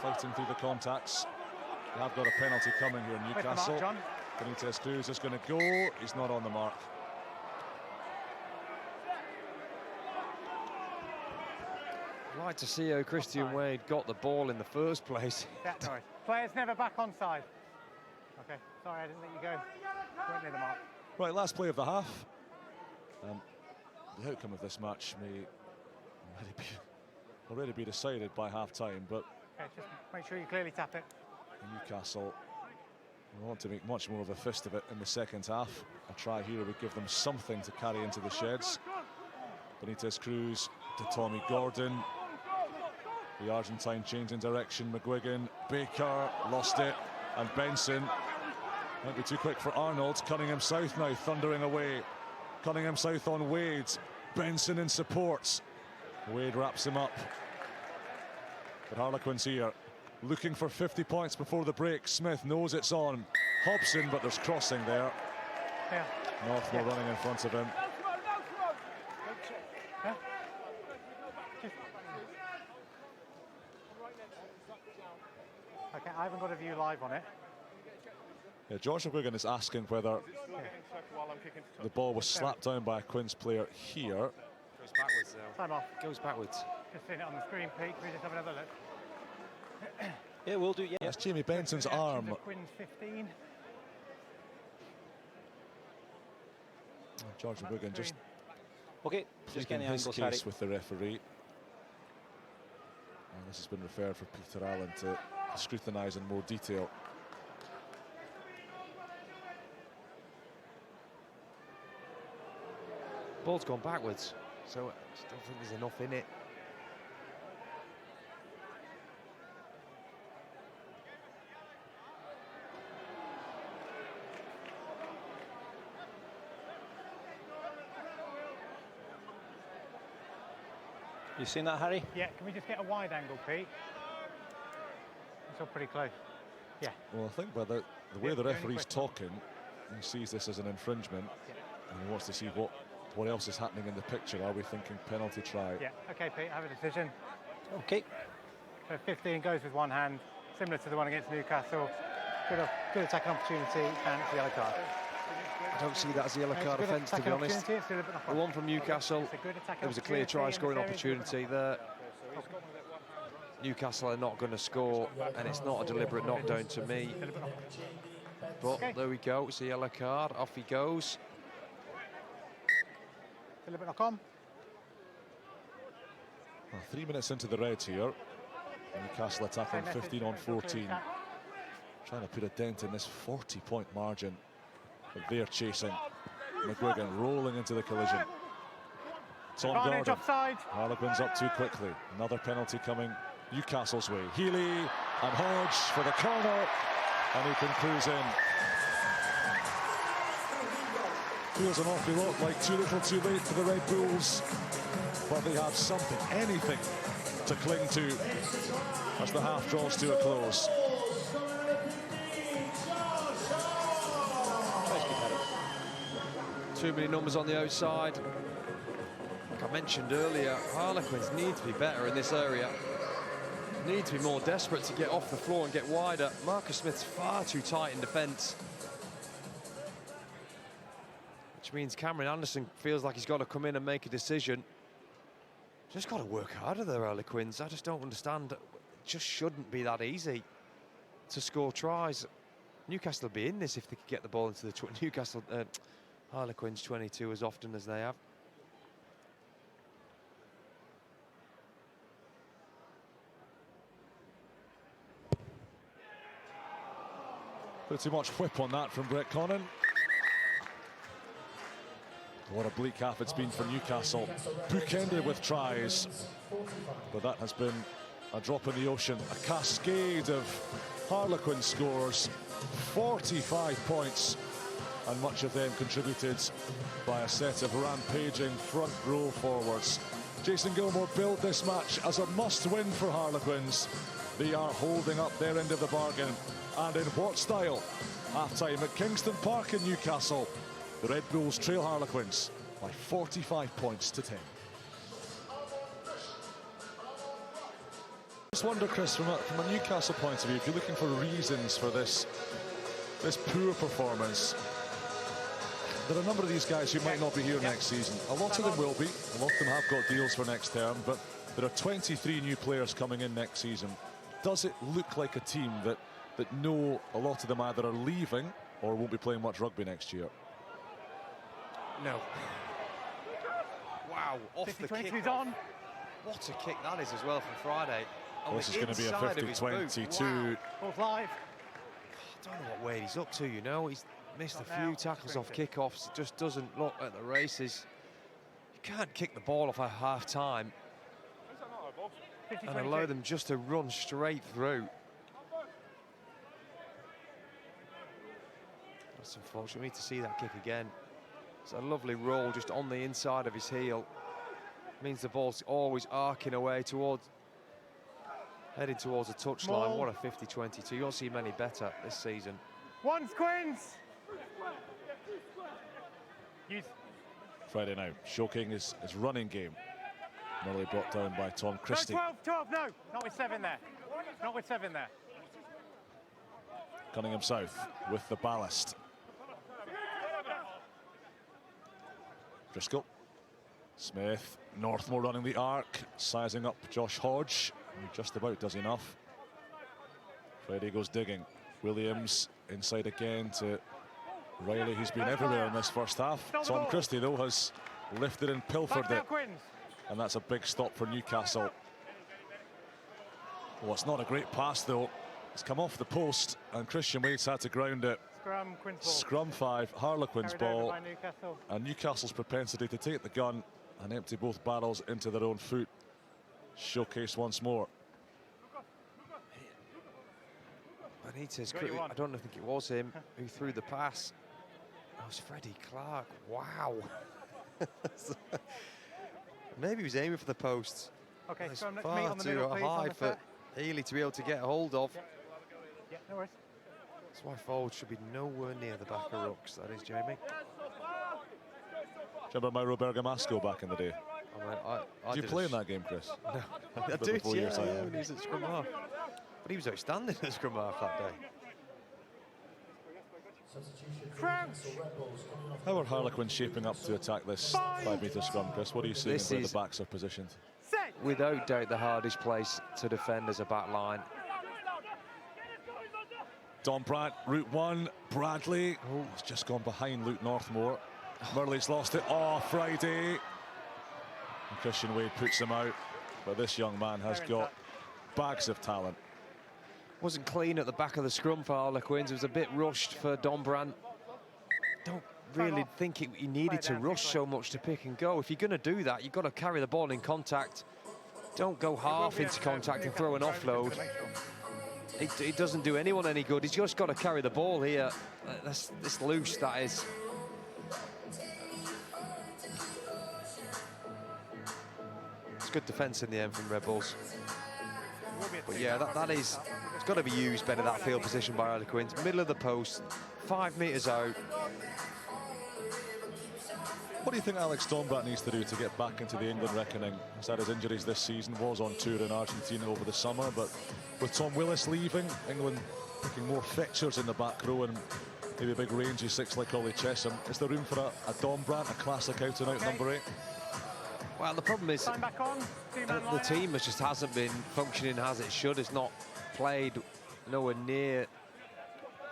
fighting through the contacts. They have got a penalty coming here, Newcastle. Benitez Cruz is going to go. He's not on the mark. I'd like to see how Christian Wade got the ball in the first place. Sorry. Players never back on side. Okay, sorry, I didn't let you go. Weren't near the mark. Right, last play of the half. The outcome of this match may already be decided by half-time, but okay, just make sure you clearly tap it. Newcastle want to make much more of a fist of it in the second half. A try here would give them something to carry into the sheds. Benitez Cruz to Tommy Gordon. The Argentine changing direction. McGuigan, Baker lost it, and Benson might be too quick for Arnold. Cunningham South now thundering away. Cunningham South on Wade. Benson in support. Wade wraps him up. But Harlequins here, looking for 50 points before the break. Smith knows it's on. Hobson, but there's crossing there. Yeah. Northmore running in front of him. Yeah. Okay, I haven't got a view live on it. Yeah, Josh McGuigan is asking whether the ball was slapped down by a Quins player here. Goes backwards now. Time off. Goes backwards. Just seeing it on the screen, Pete. Can we just have another look? Yeah, we'll do. Yeah. That's Jamie Benson's arm. Quinn's 15. George McGuigan just Okay, just taking getting the his angles, Harry. case with the referee. And this has been referred for Peter Allen to scrutinise in more detail. Ball's gone backwards, so I just don't think there's enough in it. You seen that, Harry? Yeah, can we just get a wide angle, Pete? It's all pretty close. Yeah. Well, I think by the way the the only referee's question. talking, he sees this as an infringement, and he wants to see what else is happening in the picture. Are we thinking penalty try? Yeah, okay, Pete, have a decision. Okay. So 15 goes with one hand, similar to the one against Newcastle. Good attacking opportunity, and it's a yellow card. I don't see that as a yellow It's a card good offence, to be attacking honest. opportunity, it's a little bit The one from Newcastle, It's a good attacking there was a clear opportunity, try-scoring and this area is a opportunity there. Newcastle are not going to score, and it's not a deliberate knockdown to me. But there we go, it's a yellow card, off he goes. a little bit knock on. Well, 3 minutes into the Reds here. Newcastle attacking 15 on 14. Trying to put a dent in this 40-point margin that they're chasing. McGuigan rolling into the collision. It's on Advantage Gordon. offside. Harlequins up too quickly. Another penalty coming Newcastle's way. Healy and Hodge for the corner, and he can cruise in. Feels an awful lot like too little too late for the Red Bulls, but they have something, anything to cling to as the half draws to a close. Too many numbers on the outside. Like I mentioned earlier, Harlequins need to be better in this area. Need to be more desperate to get off the floor and get wider. Marcus Smith's far too tight in defence. Which means Cameron Anderson feels like he's got to come in and make a decision. Just got to work harder there, Harlequins. I just don't understand. It just shouldn't be that easy to score tries. Newcastle will be in this if they could get the ball into the Harlequins 22 as often as they have. Pretty much whip on that from Brett Connon. What a bleak half it's been for Newcastle. Bookended with tries, but that has been a drop in the ocean. A cascade of Harlequin scores, 45 points, and much of them contributed by a set of rampaging front row forwards. Jason Gilmore billed this match as a must-win for Harlequins. They are holding up their end of the bargain, and in what style? Half-time at Kingston Park in Newcastle. The Red Bulls trail Harlequins by 45 points to 10. I just wonder, Chris, from a Newcastle point of view, if you're looking for reasons for this poor performance, there are a number of these guys who might not be here next season. A lot of them will be. A lot of them have got deals for next term, but there are 23 new players coming in next season. Does it look like a team that know a lot of them either are leaving or won't be playing much rugby next year? No. Wow, off the kick. On. What a kick that is as well from Friday. Well, this is going to be a 50-22. Wow. Ball's live. I don't know what weight he's up to, you know. He's missed a few tackles off kickoffs. It just doesn't look at the races. You can't kick the ball off at half-time and allow them just to run straight through. That's unfortunate. We need to see that kick again. It's a lovely roll just on the inside of his heel. Means the ball's always arcing away towards, heading towards the touchline. What a 50-22. You won't see many better this season. Once, Quins! Friday now, showing his running game. Nearly brought down by Tom Christie. No, 12, no. Not with 7 there. Not with 7 there. Cunningham South with the ballast. Driscoll. Smith, Northmore running the arc, sizing up Josh Hodge. He just about does enough. Freddie goes digging. Williams inside again to Riley, who's been everywhere in this first half. Tom Christie, though, has lifted and pilfered it. And that's a big stop for Newcastle. Well, it's not a great pass, though. It's come off the post, and Christian Wade's had to ground it. Scrum 5, Harlequins ball. And Newcastle's propensity to take the gun and empty both barrels into their own foot showcased once more. Benitez, I don't think it was him who threw the pass. That was Freddie Clark. Wow. Maybe he was aiming for the posts. Okay, it's so let's meet far on the too middle, please, high for Healy to be able to get a hold of. Yeah, no worries. That's why forward should be nowhere near the back of rucks. That is, Jamie. Do you remember Mauro Bergamasco back in the day? Did you play in that game, Chris? No, I did, yeah, when he was at scrum half. But he was outstanding at scrum half that day. How are Harlequins shaping up to attack this 5-metre scrum, Chris? What are you seeing where the backs are positioned? Without doubt the hardest place to defend as a back line. Don Brandt, route 1, Bradley. Oh, he's just gone behind Luke Northmore. Murley's lost it. Oh, Friday. And Christian Wade puts him out. But this young man has got bags of talent. Wasn't clean at the back of the scrum for Harlequins. It was a bit rushed for Don Brandt. Don't really think he needed to rush so much to pick and go. If you're going to do that, you've got to carry the ball in contact. Don't go half into contact and throw an offload. It doesn't do anyone any good. He's just got to carry the ball here. That's loose, that is. It's good defence in the end from Red Bulls. But yeah, that is, it's got to be used better, that field position by Harlequins. Middle of the post, 5 metres out. What do you think Alex Dombrat needs to do to get back into the England reckoning? He's had his injuries this season, was on tour in Argentina over the summer, but with Tom Willis leaving, England picking more fixtures in the back row and maybe a big rangy 6 like Ollie Chesham, is there room for a Dombrat, a classic out-and-out number 8? Well, the problem is the team just hasn't been functioning as it should. It's not played nowhere near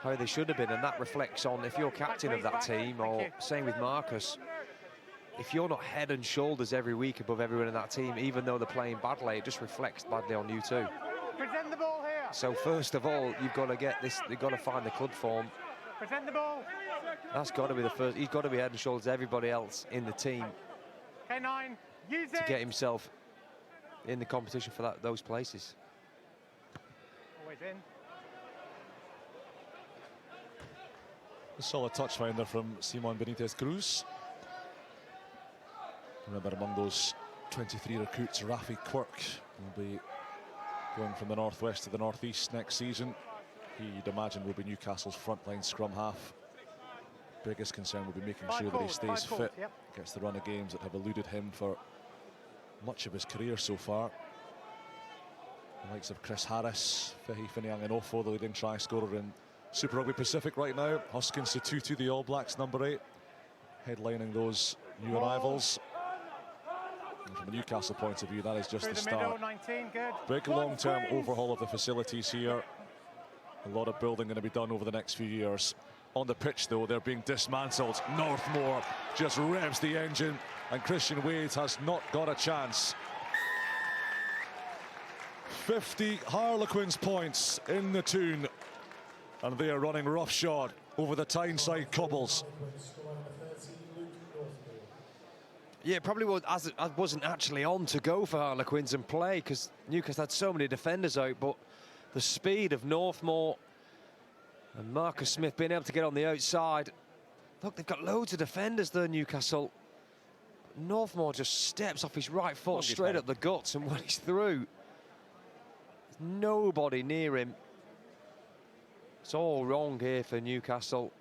how they should have been, and that reflects on if you're captain of that team, or same with Marcus. If you're not head and shoulders every week above everyone in that team, even though they're playing badly, it just reflects badly on you too. Present the ball here. So first of all, you've got to get this. You've got to find the club form. Present the ball. That's got to be the first. He's got to be head and shoulders everybody else in the team. K9, use it. To get himself in the competition for those places. Always in. A solid touch finder from Simon Benitez Cruz. Remember, among those 23 recruits, Rafi Quirk will be going from the northwest to the northeast next season. He'd imagine will be Newcastle's frontline scrum half. Biggest concern will be making sure that he stays fit, gets the run of games that have eluded him for much of his career so far. The likes of Chris Harris, Fihi Finiang-Inofo, the leading try scorer in Super Rugby Pacific right now. Huskin Sututu, the All Blacks number 8, headlining those new arrivals. And from a Newcastle point of view, that is just the start. Big long-term overhaul of the facilities here. A lot of building going to be done over the next few years. On the pitch, though, they're being dismantled. Northmore just revs the engine, and Christian Wade has not got a chance. 50 Harlequins points in the tune, and they are running roughshod over the Tyneside cobbles. Yeah, it probably was, as it wasn't actually on to go for Harlequins and play, because Newcastle had so many defenders out, but the speed of Northmore and Marcus Smith being able to get on the outside. Look, they've got loads of defenders there, Newcastle. Northmore just steps off his right foot straight up the guts, and when he's through, there's nobody near him. It's all wrong here for Newcastle.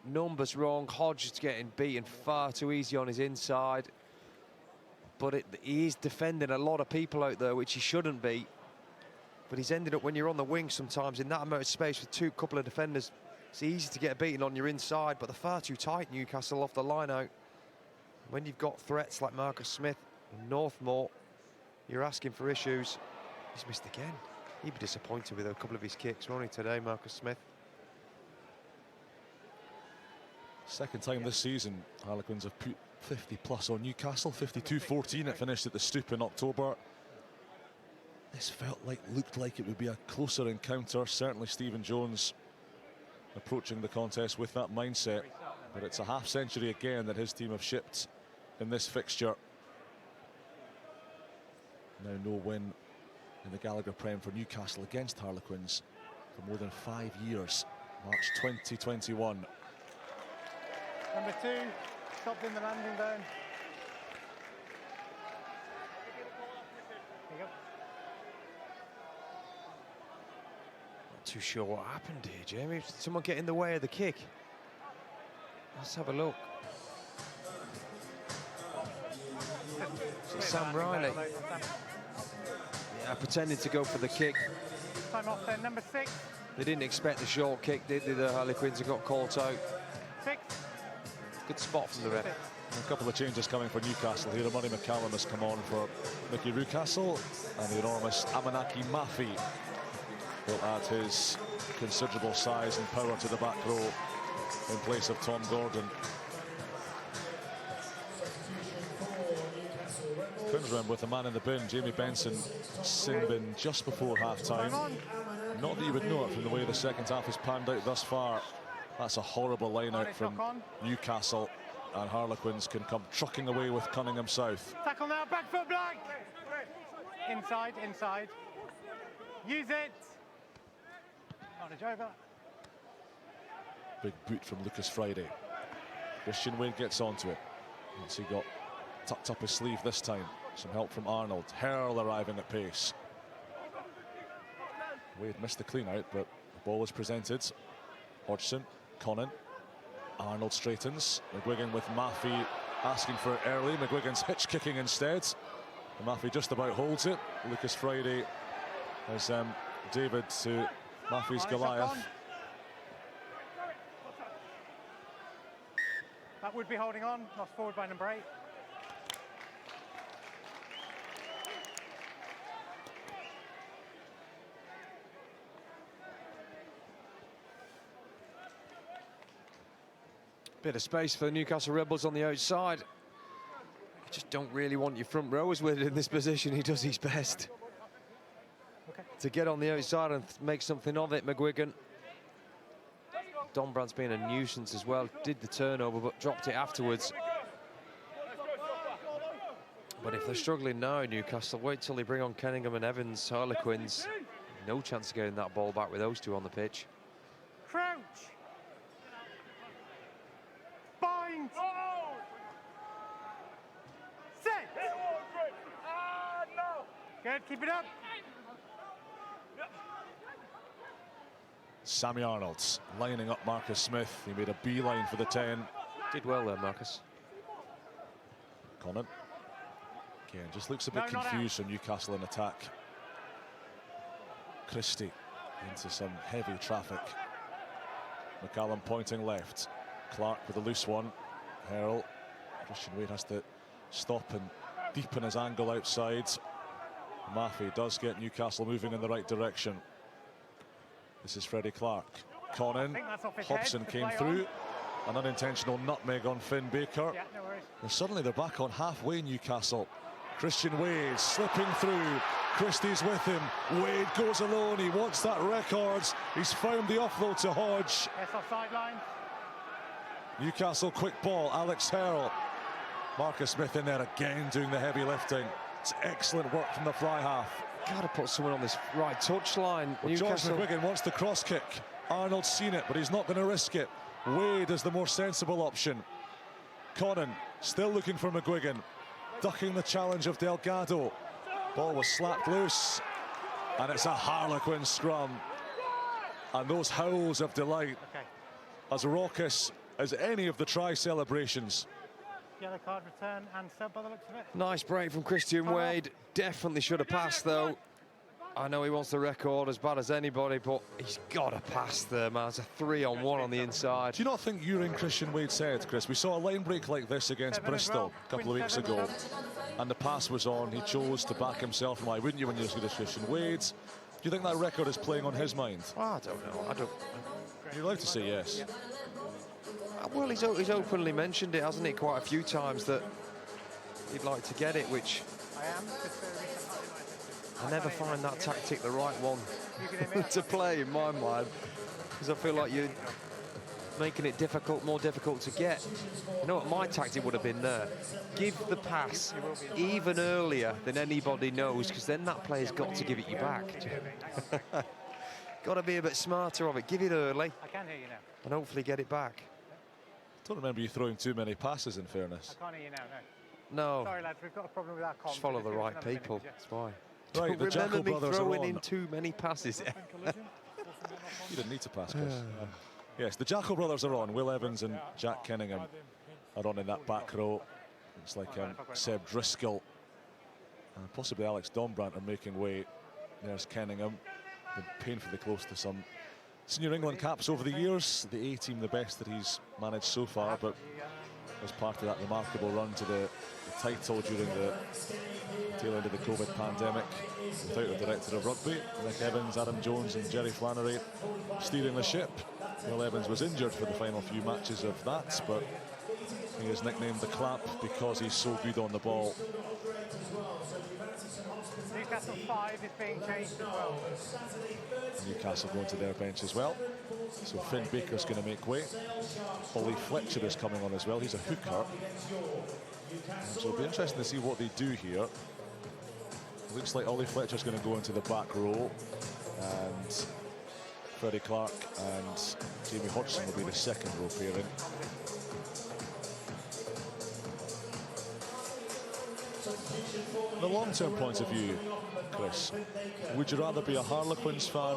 Numbers wrong. Hodge is getting beaten far too easy on his inside. But he is defending a lot of people out there, which he shouldn't be. But he's ended up, when you're on the wing sometimes, in that amount of space with couple of defenders, it's easy to get beaten on your inside, but they're far too tight, Newcastle, off the line out. When you've got threats like Marcus Smith and Northmore, you're asking for issues. He's missed again. He'd be disappointed with a couple of his kicks, won't he, today, Marcus Smith? Second time this season, Harlequins have put 50 plus on Newcastle. 52-14, it finished at the Stoop in October. This looked like it would be a closer encounter. Certainly Stephen Jones approaching the contest with that mindset. But it's a half century again that his team have shipped in this fixture. Now no win in the Gallagher PREM for Newcastle against Harlequins for more than 5 years. March 2021. Number 2, stopped in the landing zone. There you go. Not too sure what happened here, Jamie. Did someone get in the way of the kick? Let's have a look. Sam Riley. Yeah, pretending to go for the kick. Time off then, number 6. They didn't expect the short kick, did they, the Harlequins, and got caught out. 6. Good spot from the ref. A couple of changes coming for Newcastle here. Murray McCallum has come on for Mickey Newcastle, and the enormous Amanaki Mafi will add his considerable size and power to the back row in place of Tom Gordon. Queensland with a man in the bin, Jamie Benson, sin bin just before half-time. Not that you would know it from the way the second half has panned out thus far. That's a horrible line out from Newcastle, and Harlequins can come trucking away with Cunningham South. Tackle now, back foot blank. Inside, inside. Use it. Knowledge over. Big boot from Lucas Friday. Christian Wade gets onto it. Once he got tucked up his sleeve this time. Some help from Arnold. Hurl arriving at pace. Wade missed the clean out, but the ball was presented. Hodgson, Connon, Arnold straightens. McGuigan with Mafi asking for it early. McGuigan's hitch kicking instead. And Mafi just about holds it. Lucas Friday as David to Mafi's Goliath. That would be holding on, lost forward by number 8. Bit of space for the Newcastle Red Bulls on the outside. You just don't really want your front rowers with it in this position. He does his best to get on the outside and make something of it. McGuigan. Dombrandt's been a nuisance as well. Did the turnover but dropped it afterwards. But if they're struggling now, Newcastle, wait till they bring on Cunningham and Evans, Harlequins. No chance of getting that ball back with those two on the pitch. Crouch. Bind. Set. Good, keep it up. Sammy Arnold lining up Marcus Smith. He made a beeline for the 10. Did well there, Marcus. Connon. Again, just looks a bit confused from Newcastle in attack. Christie into some heavy traffic. McCallum pointing left. Clark with a loose one. Hurl. Christian Wade has to stop and deepen his angle outside. Mafi does get Newcastle moving in the right direction. This is Freddie Clark. Connon. Hobson came through. An unintentional nutmeg on Finn Baker. Yeah, no worries. And suddenly they're back on halfway, Newcastle. Christian Wade slipping through. Christie's with him. Wade goes alone. He wants that record. He's found the offload to Hodge. Yes, off sideline. Newcastle quick ball. Alex Hurl. Marcus Smith in there again doing the heavy lifting. It's excellent work from the fly half. Got to put someone on this right touch line. Well, George McGuigan wants the cross kick. Arnold's seen it, but he's not going to risk it. Wade is the more sensible option. Connon still looking for McGuigan. Ducking the challenge of Delgado. Ball was slapped loose. And it's a Harlequin scrum. And those howls of delight. As raucous as any of the try celebrations. Yellow card return and sub by the looks of it. Nice break from Christian Wade. Definitely should have passed though. I know he wants the record as bad as anybody, but he's got to pass there, man. It's a 3-on-1 on the inside. Do you not think you and Christian Wade said, Chris, we saw a line break like this against Bristol a couple of weeks ago, and the pass was on. He chose to back himself. Why wouldn't you when you're as Christian Wade? Do you think that record is playing on his mind? Well, I don't know. You're allowed to say yes. Well, he's openly mentioned it, hasn't he, quite a few times, that he'd like to get it, which I never find that tactic the right one to play in my mind, because I feel like you're making it more difficult to get. You know what my tactic would have been there? Give the pass even earlier than anybody knows, because then that player's got to give it you back. Got to be a bit smarter of it. Give it early. I can hear you now. And hopefully get it back. Don't remember you throwing too many passes, in fairness. I can't hear you now, no. Sorry, lads, we've got a problem with our comms. Just follow the right people, that's why. Right, Don't the remember Jackal me brothers throwing are on. in too many passes. You didn't need to pass, Chris. Yes, the Jackal brothers are on. Will Evans and Jack Kenningham are on in that back row. Looks like Seb Driscoll and possibly Alex Dombrandt are making way. There's Kenningham. Been painfully close to some senior England caps over the years. The A-team, the best that he's managed so far, but as part of that remarkable run to the title during the tail end of the COVID pandemic, without a director of rugby. Nick Evans, Adam Jones and Jerry Flannery steering the ship. Will Evans was injured for the final few matches of that, but he is nicknamed the Clap because he's so good on the ball. Newcastle 5 is being changed as well. Newcastle going to their bench as well. So Finn Baker's going to make way. Ollie Fletcher is coming on as well. He's a hooker. So it'll be interesting to see what they do here. Looks like Ollie Fletcher's going to go into the back row, and Freddie Clark and Jamie Hodgson will be the second row pairing. From the long-term point of view, Chris, would you rather be a Harlequins fan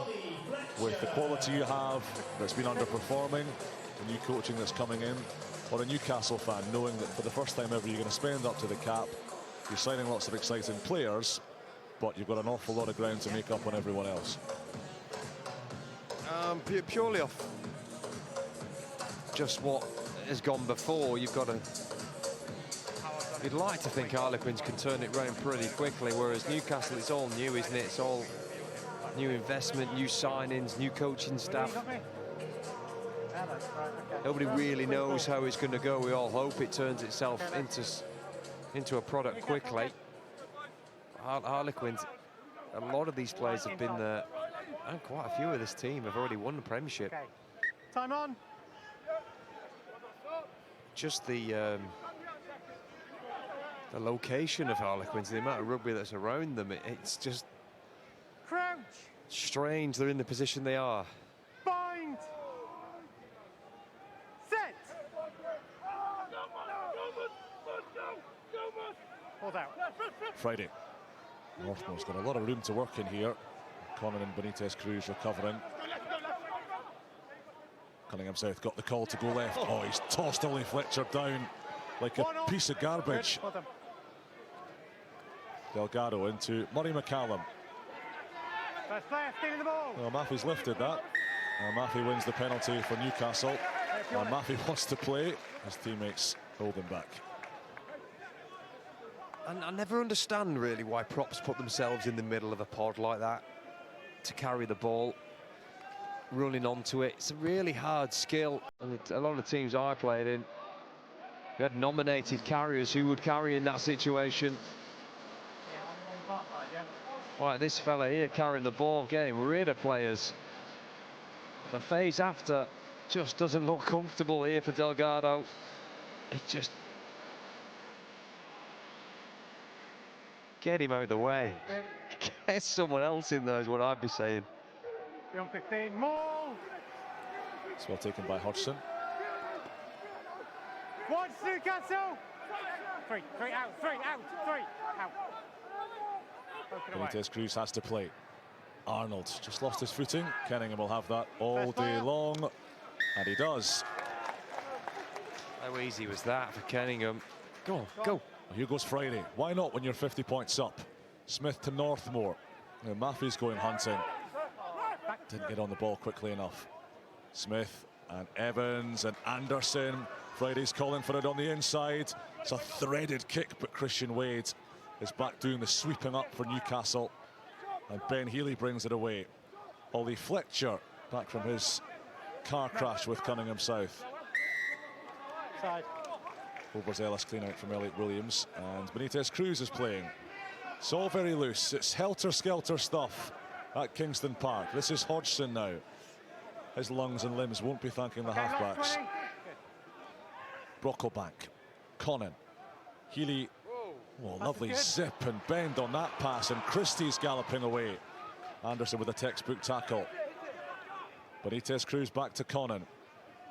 with the quality you have that's been underperforming, the new coaching that's coming in, or a Newcastle fan knowing that for the first time ever you're going to spend up to the cap, you're signing lots of exciting players, but you've got an awful lot of ground to make up on everyone else? Purely off just what has gone before, you've got to... You'd like to think Harlequins can turn it round pretty quickly, whereas Newcastle, it's all new, isn't it? It's all new investment, new signings, new coaching staff. Nobody really knows how it's going to go. We all hope it turns itself into a product quickly. Harlequins, a lot of these players have been there, and quite a few of this team have already won the Premiership. Okay. Time on. Just the location of Harlequins, the amount of rugby that's around them, it's just Crouch. strange they're in the position they are. Bind. Set. Hold out. Friday. Northmore's got a lot of room to work in here. Conan and Benitez Cruz recovering. Cunningham South got the call to go left. Oh, he's tossed Ollie Fletcher down like a piece of garbage. Delgado into Murray McCallum. First player stealing the ball. Well, Maffey's lifted that. Maffey wins the penalty for Newcastle. Maffey wants to play. His teammates hold him back. And I never understand really why props put themselves in the middle of a pod like that to carry the ball, running onto it. It's a really hard skill, and a lot of the teams I played in, we had nominated carriers who would carry in that situation. Like this fella here carrying the ball, getting rid of players. The phase after just doesn't look comfortable here for Delgado. It just... Get him out of the way. Get someone else in there is what I'd be saying. Beyond 15, Maul. It's well taken by Hodgson. Watch Newcastle. Three out, three out. Benitez Cruz has to play. Arnold just lost his footing. Kenningham will have that all day long, and he does. How easy was that for Kenningham? Go on, go. Here goes Friday. Why not when you're 50 points up? Smith to Northmore. Now Maffey's going hunting. Didn't get on the ball quickly enough. Smith and Evans and Anderson. Friday's calling for it on the inside. It's a threaded kick, but Christian Wade is back doing the sweeping up for Newcastle. And Ben Healy brings it away. Ollie Fletcher back from his car crash with Cunningham South. Side. Overzealous clean out from Elliot Williams, and Benitez Cruz is playing. It's all very loose. It's helter-skelter stuff at Kingston Park. This is Hodgson now. His lungs and limbs won't be thanking the halfbacks. Brocklebank, Conan, Healy. Oh, lovely zip and bend on that pass, and Christie's galloping away. Anderson with a textbook tackle. Benitez Cruz back to Conan.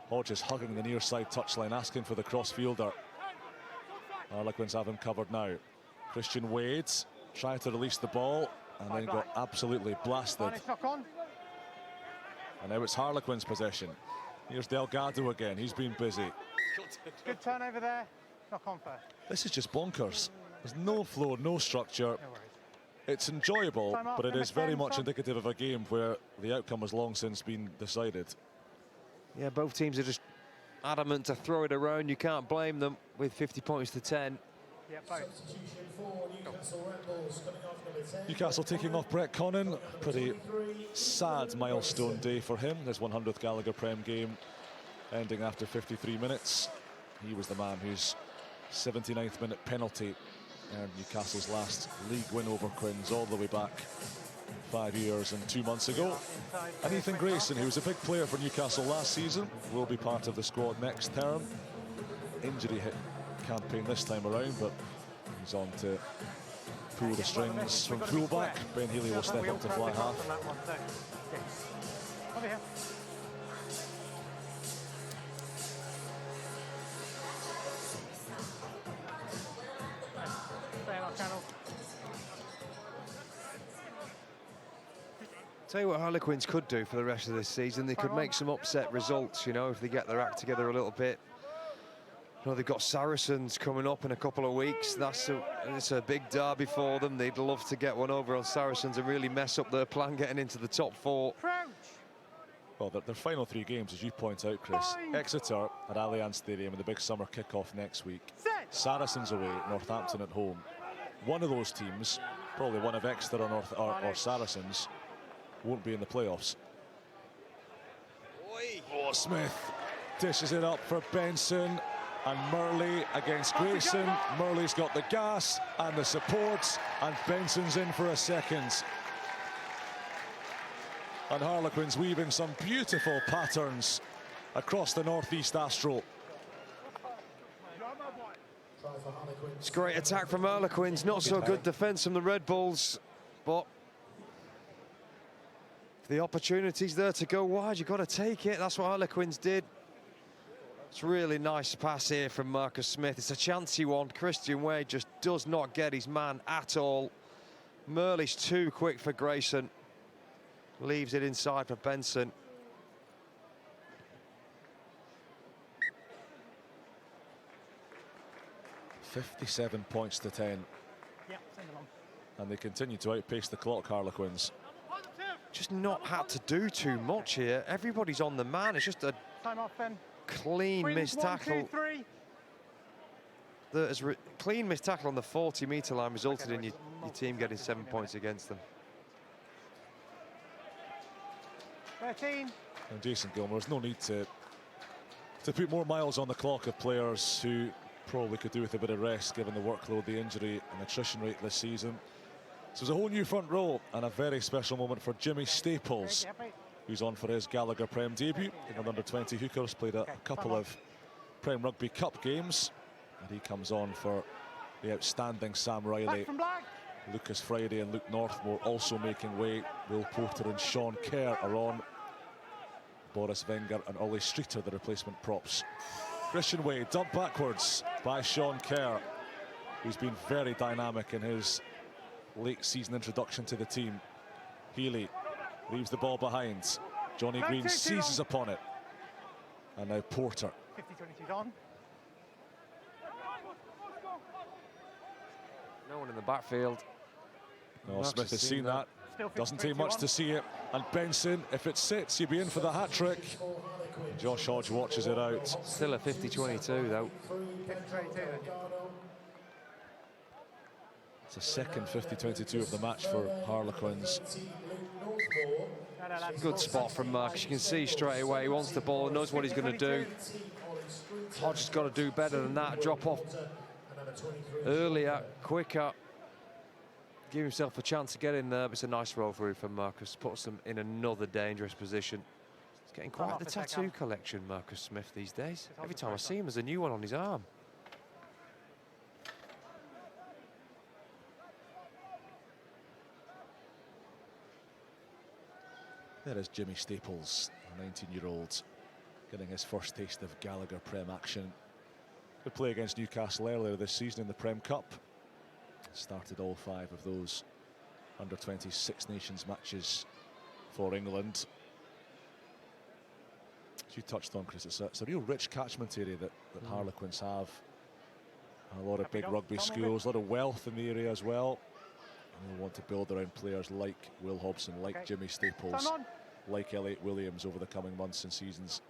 Hodges hugging the near side touchline, asking for the cross-fielder. Harlequins have him covered now. Christian Wade tried to release the ball and then got absolutely blasted. And now it's Harlequins' possession. Here's Delgado again. He's been busy. Good turn over there. Knock on first. This is just bonkers. There's no flow, no structure. No worries. It's enjoyable, but it is very much indicative of a game where the outcome has long since been decided. Yeah, both teams are just adamant to throw it around. You can't blame them with 50 points to 10. Yeah, both. Newcastle taking off Brett Connon. Pretty sad milestone day for him. His 100th Gallagher PREM game ending after 53 minutes. He was the man whose 79th minute penalty earned Newcastle's last league win over Quins all the way back 5 years and 2 months ago. And Ethan Grayson, who was a big player for Newcastle last season, will be part of the squad next term. Injury hit campaign this time around, but he's on to pull the strings from fullback. Ben Healy will step up to fly half. Over here. Stay in our channel. Tell you what Harlequins could do for the rest of this season. They could make some upset results, you know, if they get their act together a little bit. You know, they've got Saracens coming up in a couple of weeks. It's a big derby for them. They'd love to get one over on Saracens and really mess up their plan getting into the top 4. Well, their final 3 games, as you point out, Chris. Exeter at Allianz Stadium in the big summer kick-off next week. Saracens away, Northampton at home. One of those teams, probably one of Exeter or Saracens, won't be in the playoffs. Oh, Smith dishes it up for Benson, and Murley against Grayson. Murley's got the gas and the supports, and Benson's in for a second. And Harlequins weaving some beautiful patterns across the northeast Astro. It's great attack from Harlequins, not so good defence from the Red Bulls, but the opportunity's there to go wide. You've got to take it. That's what Harlequins did. It's a really nice pass here from Marcus Smith. It's a chancy one. Christian Wade just does not get his man at all. Murley's too quick for Grayson. Leaves it inside for Benson. $57 points to 10. Yeah, send along. And they continue to outpace the clock, Harlequins. Just not had to do too much here. Everybody's on the man. It's just a Time off, Ben. clean missed tackle. Clean missed tackle on the 40-metre line resulted in your team getting 7 points against them. 13. And Jason Gilmore, there's no need to put more miles on the clock of players who probably could do with a bit of rest given the workload, the injury and attrition rate this season. So there's a whole new front row and a very special moment for Jimmy Staples, who's on for his Gallagher PREM debut. England under-20 hookers, played a couple of PREM Rugby Cup games, and he comes on for the outstanding Sam Riley. Lucas Friday and Luke Northmore also making way. Will Porter and Sean Kerr are on. Boris Wenger and Ollie Streeter, the replacement props. Christian Wade dumped backwards by Sean Kerr, who's been very dynamic in his late season introduction to the team. Healy leaves the ball behind. Johnny Green seizes upon it. And now Porter. 50-22 on. No one in the backfield. No, Smith has seen that. Still Doesn't take much to see it. And Benson, if it sits, you'd be in for the hat-trick. Josh Hodge watches it out. Still a 50-22, though. 50-22. It's the second 50-22 of the match for Harlequins. Good spot from Marcus. You can see straight away he wants the ball, knows what he's going to do. Hodge has got to do better than that. Drop off earlier, quicker. Give himself a chance to get in there. But it's a nice roll through from Marcus. Puts them in another dangerous position. He's getting quite the tattoo collection, Marcus Smith, these days. Every time I see him, there's a new one on his arm. There is Jimmy Staples, a 19-year-old, getting his first taste of Gallagher PREM action. Good play against Newcastle earlier this season in the PREM Cup. Started all 5 of those under-20 Six Nations matches for England. As you touched on, Chris, it's a real rich catchment area that Harlequins have. A lot of big rugby schools, a lot of wealth in the area as well. And they want to build around players like Will Hobson, like Jimmy Staples, like Elliot Williams over the coming months and seasons.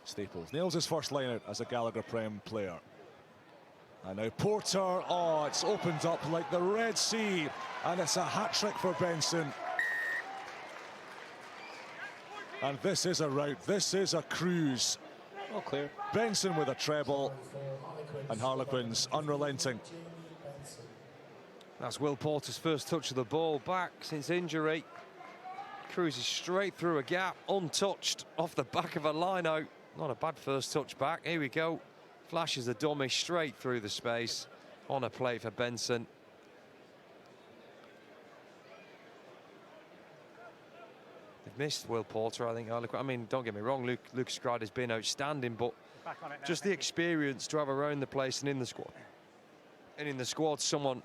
Staples nails his first line out as a Gallagher PREM player. And now Porter, oh, it's opened up like the Red Sea, and it's a hat-trick for Benson. And this is a rout, this is a cruise. All clear. Benson with a treble, and Harlequins unrelenting. That's Will Porter's first touch of the ball back since injury. Cruises straight through a gap, untouched, off the back of a line-out. Not a bad first touch back. Here we go. Flashes a dummy straight through the space on a plate for Benson. They've missed Will Porter, I think. I mean, don't get me wrong, Luke Scride has been outstanding, but just the experience to have around the place and in the squad. And in the squad, someone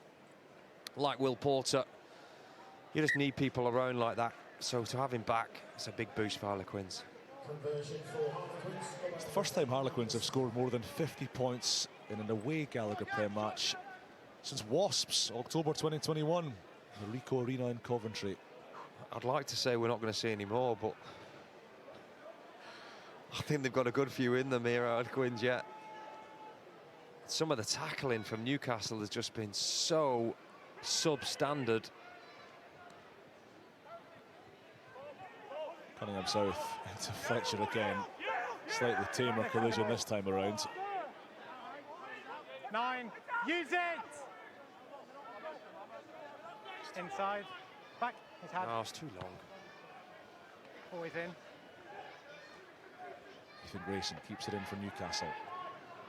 like Will Porter, you just need people around like that. So to have him back, it's a big boost for Harlequins. It's the first time Harlequins have scored more than 50 points in an away Gallagher PREM match since Wasps, October 2021, the Ricoh Arena in Coventry. I'd like to say we're not going to see any more, but I think they've got a good few in them here, Harlequins, yet. Some of the tackling from Newcastle has just been so substandard. Cunningham South into Fletcher again. Slightly tamer collision this time around. 9, use it! Inside, back, his hand. Oh, it's too long. Always in. Ethan Grayson keeps it in for Newcastle.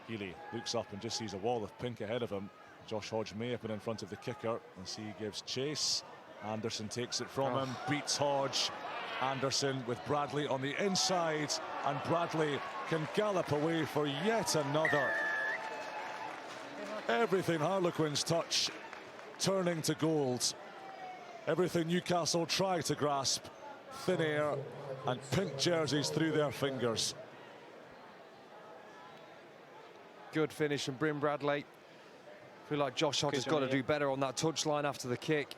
Healy looks up and just sees a wall of pink ahead of him. Josh Hodge may have been in front of the kicker as he gives chase. Anderson takes it from him, beats Hodge. Anderson with Bradley on the inside, and Bradley can gallop away for yet another. Everything Harlequins touch turning to gold. Everything Newcastle try to grasp, thin air and pink jerseys through their fingers. Good finish from Bryn Bradley. I feel like Josh Hodge has got to do better on that touchline after the kick.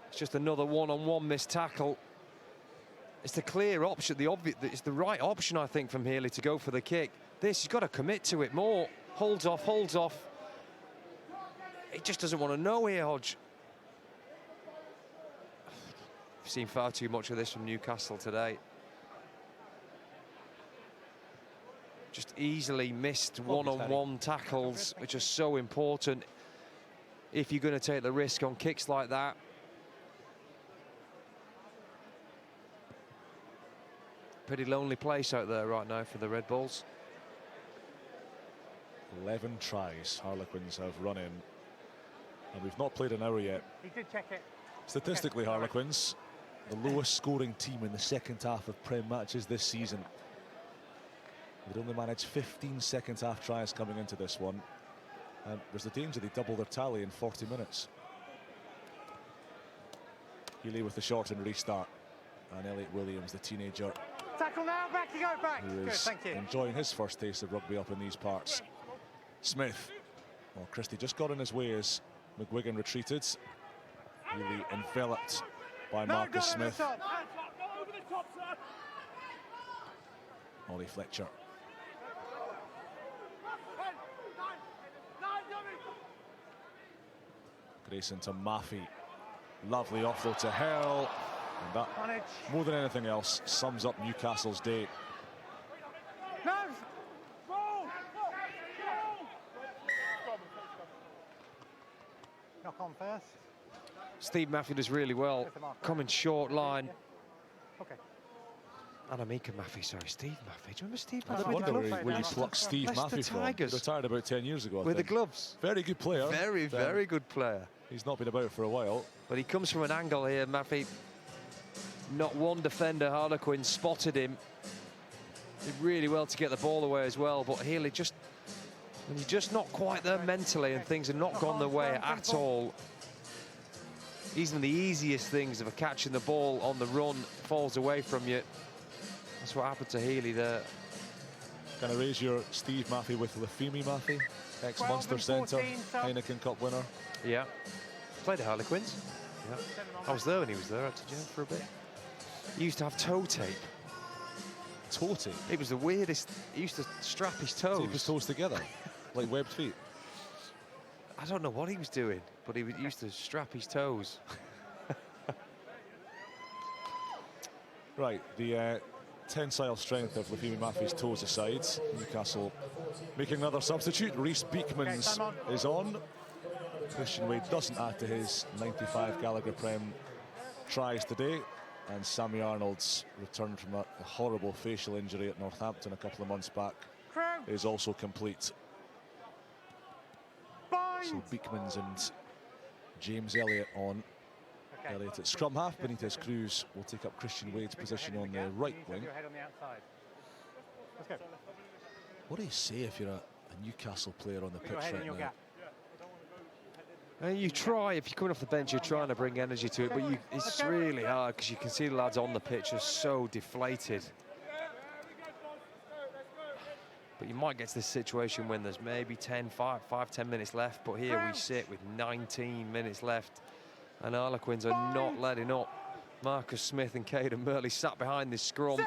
It's just another one-on-one missed tackle. It's the clear option, it's the right option, I think, from Healy to go for the kick. This, he's got to commit to it more. Holds off, holds off. He just doesn't want to know here, Hodge. I've seen far too much of this from Newcastle today. Just easily missed one-on-one tackles, which are so important if you're going to take the risk on kicks like that. Pretty lonely place out there right now for the Red Bulls. 11 tries Harlequins have run in, and we've not played an hour yet. He did check it. Statistically, Harlequins, the lowest scoring team in the second half of PREM matches this season. They'd only managed 15 second half tries coming into this one, and there's the danger they double their tally in 40 minutes. Healy with the shortened restart, and Elliot Williams, the teenager, Tackle now, back you go, back. who Good, is thank you. enjoying his first taste of rugby up in these parts. Smith, well, Christie just got in his way as McGuigan retreated. Really enveloped by Marcus Smith. Ollie Fletcher. Grayson to Maffey. Lovely offload to Hurl. And that, more than anything else, sums up Newcastle's day. Knock on first. Steve Maffey does really well. Coming short line. Okay. Anamika Maffey, sorry, Steve Maffey. Do you remember Steve I Maffey? wonder where you plucked Steve Leicester Maffey from. Tigers. He retired about 10 years ago, I With the think. gloves. Very good player. Very, very good player. He's not been about for a while. But he comes from an angle here, Maffey. Not one defender, Harlequins, spotted him. Did really well to get the ball away as well, but Healy just, when you're just not quite there mentally and things have not gone their way at all, even the easiest things of catching the ball on the run falls away from you. That's what happened to Healy there. Can I raise your Steve Maffey with Lafemi Maffey? Ex-Munster centre, Heineken Cup winner. Yeah. Played at Harlequins. Yeah. I was there when he was there, actually, for a bit. He used to have toe tape. Toe tape? It was the weirdest. He used to strap his toes. Tape his toes together, like webbed feet. I don't know what he was doing, but he used to strap his toes. Right, the tensile strength of Lafemi Maffey's toes aside, Newcastle making another substitute. Reece Beekmans is on. Christian Wade doesn't add to his 95 Gallagher PREM tries today. And Sammy Arnold's return from a horrible facial injury at Northampton a couple of months back is also complete. So Beekmans and James Elliott on. Elliott at scrum half. Benitez Cruz will take up Christian Wade's position on the right wing. What do you say if you're a Newcastle player on the pitch right now? You try, if you're coming off the bench, you're trying to bring energy to it, but it's really hard because you can see the lads on the pitch are so deflated. But you might get to this situation when there's maybe 10 minutes left, but here we sit with 19 minutes left, and Harlequins are not letting up. Marcus Smith and Caden Burley sat behind this scrum.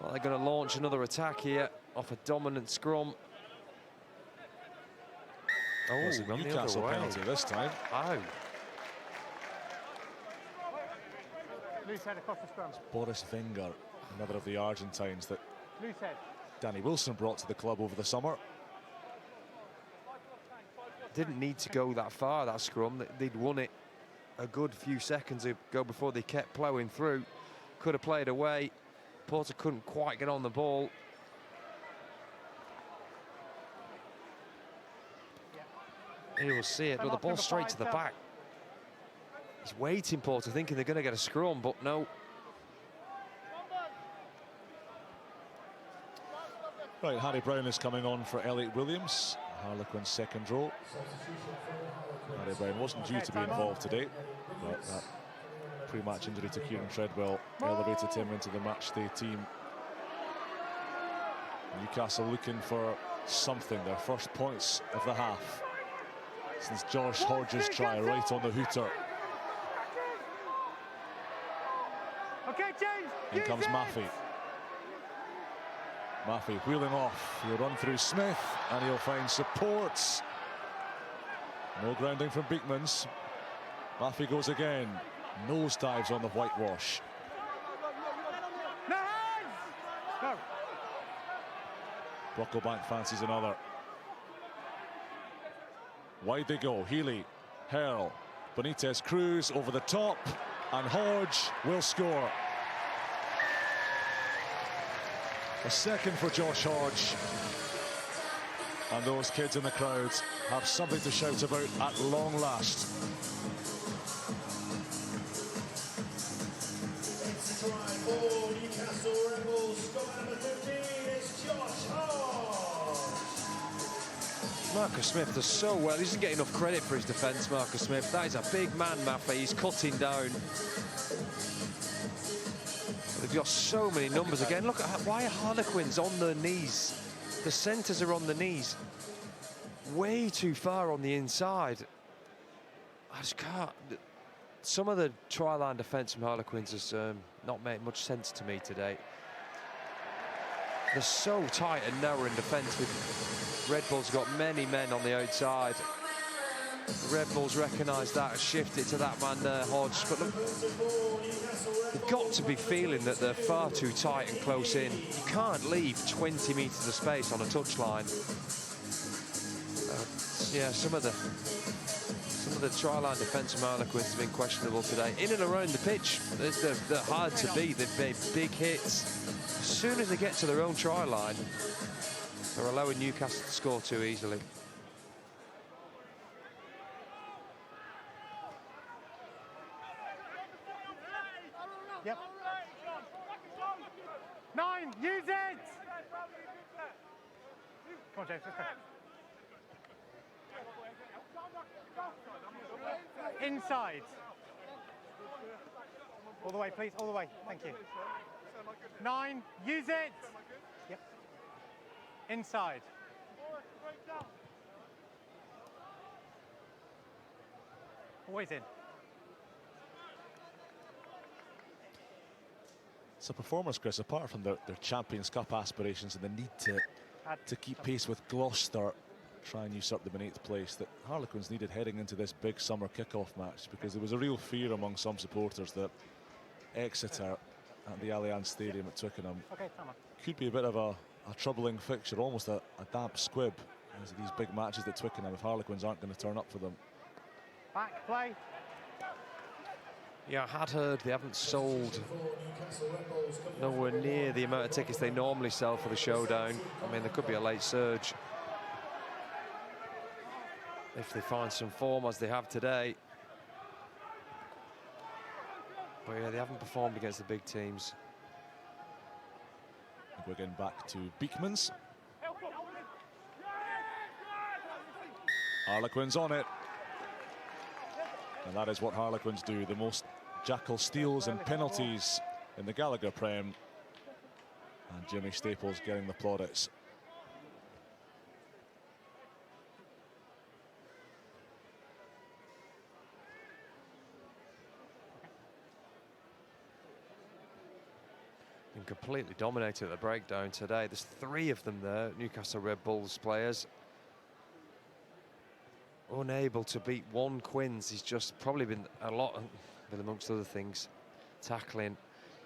Well, they're going to launch another attack here off a dominant scrum. Oh, it's a Newcastle penalty this time. Oh. Boris Wenger, another of the Argentines that Danny Wilson brought to the club over the summer. Didn't need to go that far, that scrum. They'd won it a good few seconds ago before they kept ploughing through. Could have played away. Porter couldn't quite get on the ball. He will see it, but the ball straight to the back. He's waiting, Porter, thinking they're going to get a scrum, but no. Right, Harry Brown is coming on for Elliot Williams, Harlequin's second row. Harry Brown wasn't due to be involved today, but that pre-match injury to Kieran Treadwell elevated him into the matchday team. Newcastle looking for something, their first points of the half since Josh Hodges' try right on the hooter. In comes Maffey. Maffey wheeling off. He'll run through Smith and he'll find supports. No grounding from Beekmans. Maffey goes again. Nose dives on the whitewash. Brocklebank fancies another. Wide they go. Healy, Hurl, Benitez Cruz over the top, and Hodge will score. A second for Josh Hodge. And those kids in the crowd have something to shout about at long last. It's time for Newcastle Red Bulls. Number 15 is Josh Hodge. Marcus Smith does so well. He doesn't get enough credit for his defence, Marcus Smith. That is a big man, Maffey. He's cutting down. They've got so many numbers again. Look at why are Harlequins on their knees? The centres are on the knees. Way too far on the inside. I just can't. Some of the try line defence from Harlequins has not made much sense to me today. They're so tight and narrow in defence. With Red Bulls got many men on the outside. The Red Bulls recognise that and shift it to that man there, Hodge. But look, they've got to be feeling that they're far too tight and close in. You can't leave 20 metres of space on a touchline. Yeah, some of the try-line defence from Harlequins has been questionable today. In and around the pitch, they're hard to beat. They've made big hits. As soon as they get to their own try-line, they're allowing Newcastle to score too easily. Yep. 9, use it! Come on, James, let's go. Inside. All the way, please, all the way. Thank you. 9, use it! Yep. Inside. Always in. So performers, Chris, apart from their Champions Cup aspirations and the need to keep pace with Gloucester, try and usurp them in 8th place, that Harlequins needed heading into this big summer kick-off match, because there was a real fear among some supporters that Exeter at the Allianz Stadium at Twickenham could be a bit of a troubling fixture, almost a damp squib, as these big matches at Twickenham, if Harlequins aren't going to turn up for them. Back, play. Yeah, I had heard they haven't sold nowhere near the amount of tickets they normally sell for the showdown. I mean, there could be a late surge if they find some form as they have today. But yeah, they haven't performed against the big teams. We're getting back to Beekmans. Harlequins on it. And that is what Harlequins do, the most jackal steals and penalties in the Gallagher PREM. And Jimmy Staples getting the plaudits. Been completely dominated at the breakdown today. There's 3 of them there, Newcastle Red Bulls players. Unable to beat one Quins. He's just probably been a lot, amongst other things, tackling.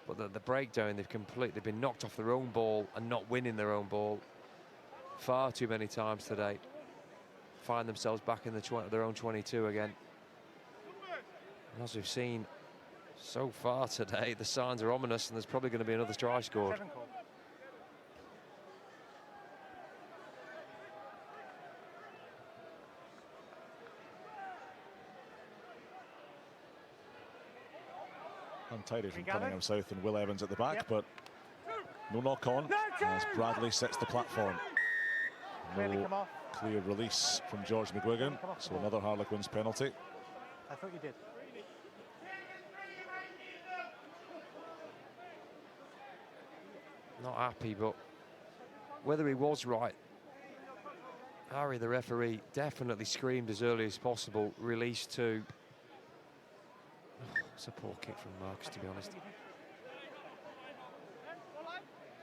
But the breakdown, they've been knocked off their own ball and not winning their own ball far too many times today. Find themselves back in their own 22 again. And as we've seen so far today, the signs are ominous, and there's probably going to be another try scored. Untidy from Cunningham South and Will Evans at the back, but no knock on as Bradley sets the platform. No clear release from George McGuigan, so another Harlequins penalty. I thought you did. Not happy, but whether he was right, Harry, the referee, definitely screamed as early as possible, release 2. It's a poor kick from Marcus, to be honest.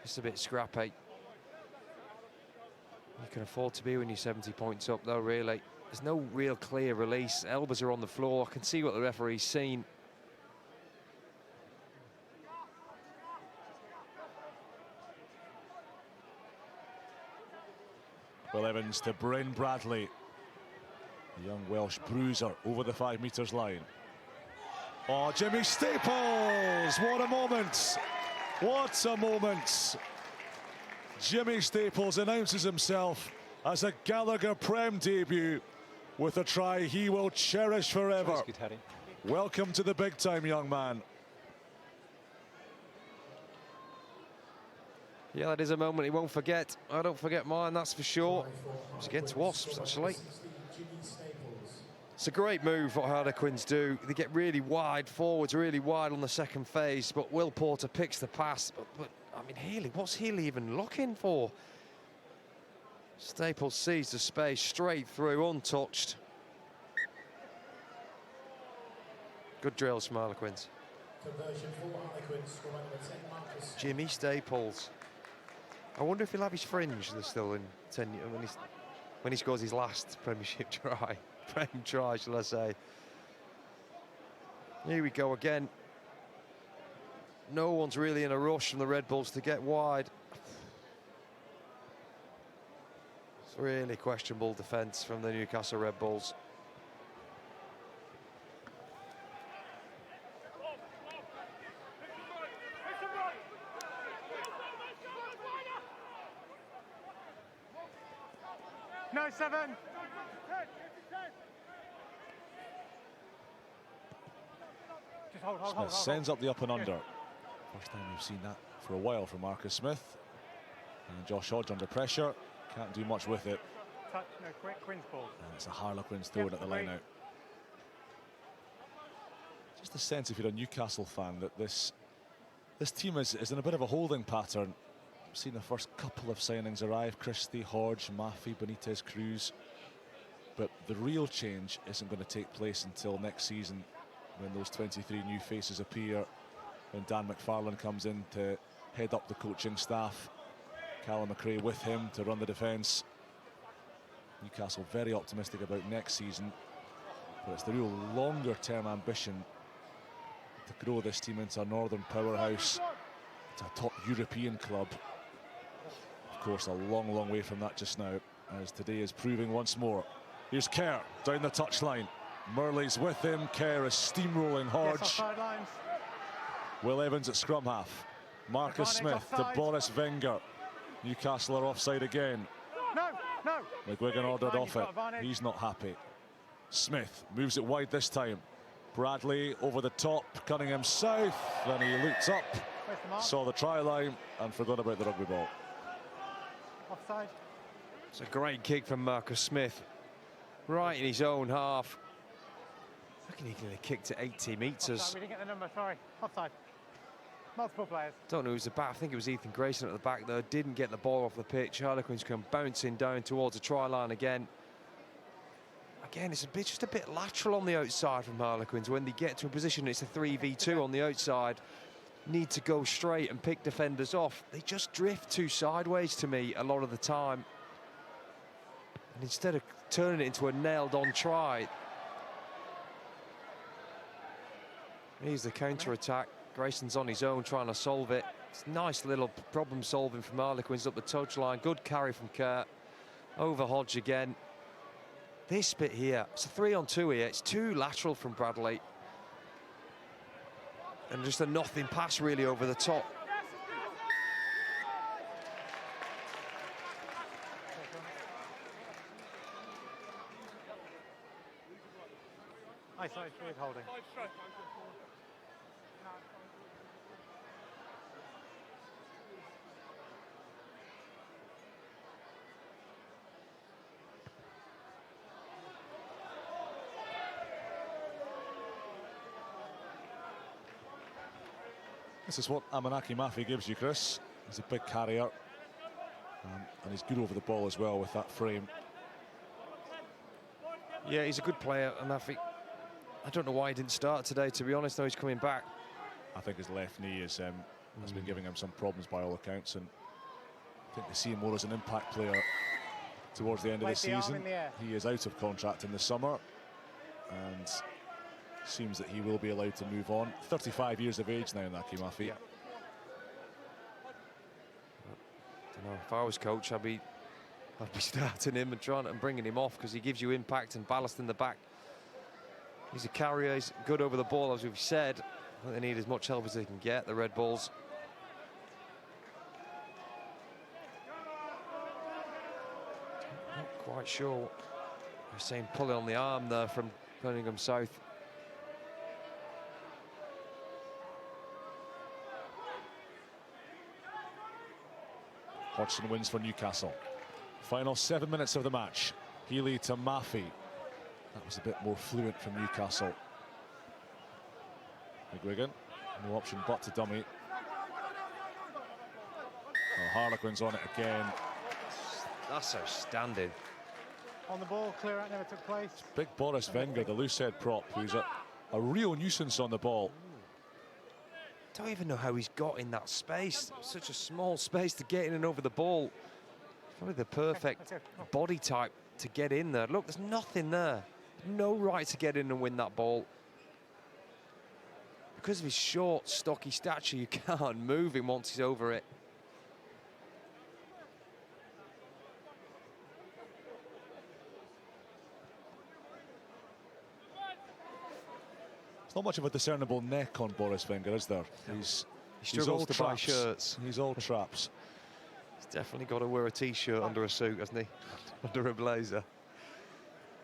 Just a bit scrappy. You can afford to be when you're 70 points up, though, really. There's no real clear release. Elbows are on the floor. I can see what the referee's seen. Will Evans to Bryn Bradley. The young Welsh bruiser over the 5 metres line. Oh, Jimmy Staples! What a moment! What a moment! Jimmy Staples announces himself as a Gallagher PREM debut with a try he will cherish forever. Good, Harry. Welcome to the big time, young man. Yeah, that is a moment he won't forget. I don't forget mine, that's for sure. It's against Wasps, actually. It's a great move what Harlequins do. They get really wide forwards, really wide on the second phase, but Will Porter picks the pass. But I mean, Healy, what's Healy even looking for? Staples sees the space straight through, untouched. Good drills from Harlequins. Conversion for Harlequins. Score number 10, Marcus. Jimmy Staples. I wonder if he'll have his fringe still in 10 when he scores his last Premiership try. Prem try, shall I say. Here we go again. No one's really in a rush from the Red Bulls to get wide. It's really questionable defence from the Newcastle Red Bulls. No, 7. Just hold. Smith sends up the up and under. First time we've seen that for a while from Marcus Smith. And Josh Hodge under pressure. Can't do much with it. Touch, no, Quinn's ball. And it's a Harlequins throwing at the line out. Just a sense, if you're a Newcastle fan, that this team is in a bit of a holding pattern. We've seen the first couple of signings arrive: Christie, Hodge, Maffey, Benitez, Cruz. But the real change isn't going to take place until next season, when those 23 new faces appear, when Dan McFarlane comes in to head up the coaching staff. Callum McRae with him to run the defence. Newcastle very optimistic about next season, but it's the real longer-term ambition to grow this team into a northern powerhouse, to a top European club. Of course, a long, long way from that just now, as today is proving once more. Here's Kerr down the touchline. Murley's with him. Kerr is steamrolling Hodge. Yes, sidelines. Will Evans at scrum half. Marcus Smith to Boris Wenger. Newcastle are offside again. No. McGuigan ordered off it. Advantage. He's not happy. Smith moves it wide this time. Bradley over the top, Cunningham south. Then he looked up, saw the try line, and forgot about the rugby ball. Offside. It's a great kick from Marcus Smith, right in his own half. I reckon he could have kicked it 80 metres. Offside. We didn't get the number, sorry. Offside. Multiple players. Don't know who's the back. I think it was Ethan Grayson at the back there. Didn't get the ball off the pitch. Harlequins come bouncing down towards the try line again. Again, it's just a bit lateral on the outside from Harlequins. When they get to a position, it's a 3v2 on the outside. Need to go straight and pick defenders off. They just drift too sideways to me a lot of the time. And instead of turning it into a nailed-on try, here's the counter-attack. Grayson's on his own trying to solve it. It's nice little problem solving from Harlequins up the touchline. Good carry from Kerr. Over Hodge again. This bit here, it's a 3-on-2 here. It's too lateral from Bradley. And just a nothing pass really over the top. Isolated holding. This is what Amanaki Maffey gives you, Chris. He's a big carrier, and he's good over the ball as well with that frame. Yeah, he's a good player, and I don't know why he didn't start today, to be honest, though he's coming back. I think his left knee has been giving him some problems by all accounts, and I think they see him more as an impact player towards the end of the season. He is out of contract in the summer, and seems that he will be allowed to move on. 35 years of age now, Naki Maffey. Yeah. Don't know, if I was coach, I'd be starting him and trying and bringing him off, because he gives you impact and ballast in the back. He's a carrier, he's good over the ball, as we've said. I think they need as much help as they can get, the Red Bulls. Not quite sure. They're saying pulling on the arm there from Birmingham South. Hodgson wins for Newcastle. Final 7 minutes of the match. Healy to Maffey. That was a bit more fluent from Newcastle. McGuigan, no option but to dummy. Oh, Harlequins on it again. That's outstanding. On the ball, clear out never took place. Big Boris Wenger, the loose head prop, who's at a real nuisance on the ball. Don't even know how he's got in that space. Such a small space to get in and over the ball. Probably the perfect body type to get in there. Look, there's nothing there. No right to get in and win that ball. Because of his short, stocky stature, you can't move him once he's over it. It's not much of a discernible neck on Boris Wenger, is there? He's struggles all to buy traps. shirts. He's all traps. He's definitely got to wear a T-shirt under a suit, hasn't he? Under a blazer.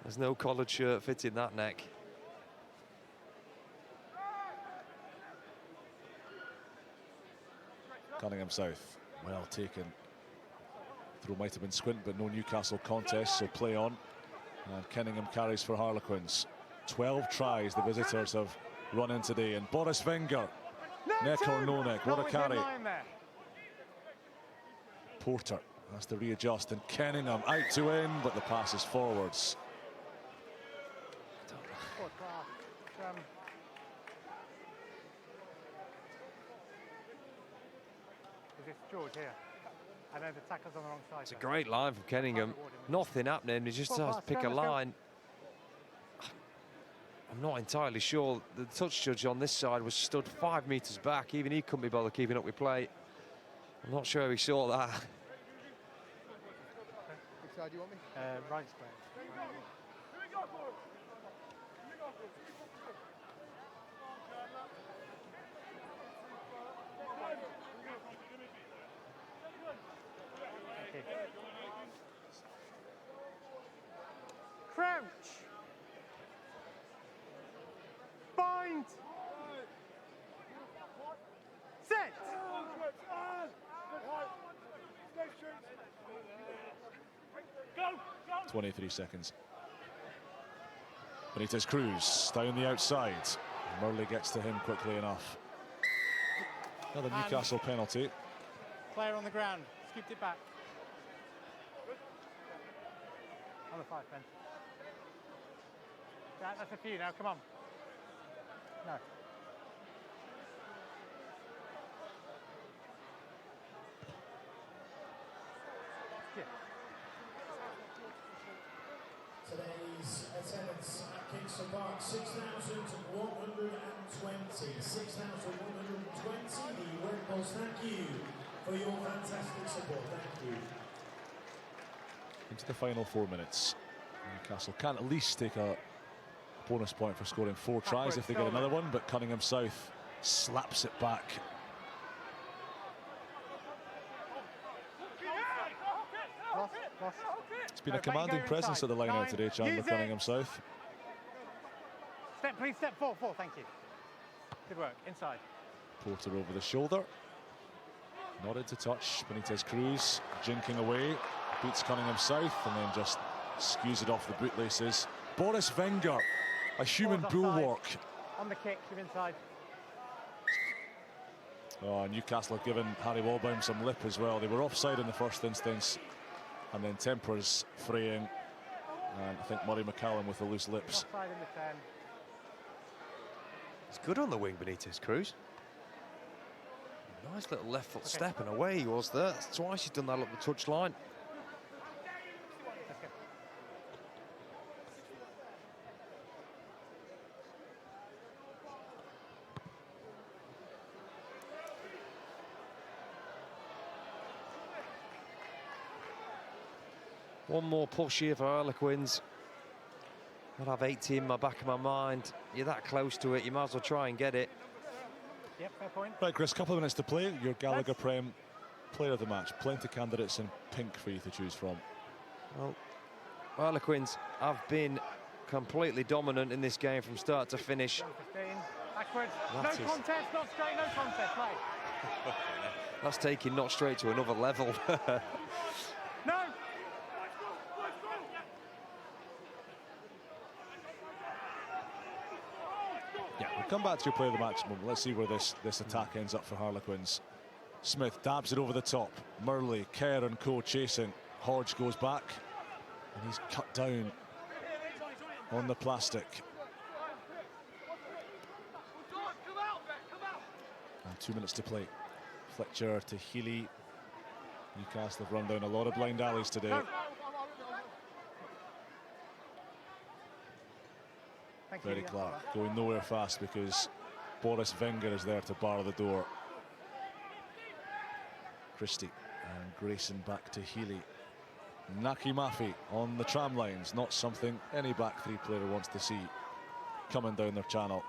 There's no collared shirt fitting that neck. Cunningham South, well taken. Throw might have been squint, but no Newcastle contest, so play on. And Kenningham carries for Harlequins. 12 tries the visitors have run in today, and Boris Wenger, neck or no neck, what a carry. Porter has to readjust, and Kenningham out to win, but the pass is forwards. Is this George here? I know the tackle's on the wrong side. It's a great line from Kenningham. Nothing happening, he just has to pick a line. I'm not entirely sure. The touch judge on this side was stood 5 metres back. Even he couldn't be bothered keeping up with play. I'm not sure he saw that. Which side do you want me? Right square. Crouch. Bind. Set. 23 seconds. Benitez Cruz down the outside. Murley gets to him quickly enough. Another Newcastle penalty. Player on the ground. Scooped it back. On the 5, Ben. That's a few now. Come on. No. Yeah. Today's attendance at Kingston Park, 6,120. 6,120. The Red Bulls, thank you for your fantastic support. Thank you. Into the final 4 minutes. Newcastle can at least take a bonus point for scoring 4 tries if they get another one, but Cunningham South slaps it back. It's been a commanding presence at the line out today, Chandler. Cunningham South. Step, please, step 4, thank you. Good work, inside. Porter over the shoulder. Not into touch. Benitez Cruz jinking away. Beats Cunningham South and then just skews it off the bootlaces. Boris Wenger, a human bulwark. On the kick, you're inside. Oh, Newcastle have given Harry Walbaum some lip as well. They were offside in the first instance, and then tempers fraying. And I think Murray McCallum with the loose lips. Offside in the 10. He's good on the wing, Benitez Cruz. Nice little left foot step and away he was there. That's twice he's done that up the touch line. One more push here for Harlequins. I'll have 80 in my back of my mind. You're that close to it, you might as well try and get it. Yep, fair point. Right, Chris, couple of minutes to play. Your Gallagher PREM player of the match. Plenty of candidates in pink for you to choose from. Well, Harlequins have been completely dominant in this game from start to finish. 15. Backwards. That No is- contest, not straight, no contest, play. That's taking not straight to another level. No! Yeah, we'll come back to your play of the match moment. Let's see where this attack ends up for Harlequins. Smith dabs it over the top. Murley, Kerr and co chasing. Hodge goes back and he's cut down on the plastic. 2 minutes to play. Fletcher to Healy. Newcastle have run down a lot of blind alleys today. Freddie Clark going nowhere fast because Boris Wenger is there to bar the door. Christie and Grayson back to Healy. Naki Mafi on the tram lines, not something any back three player wants to see coming down their channel.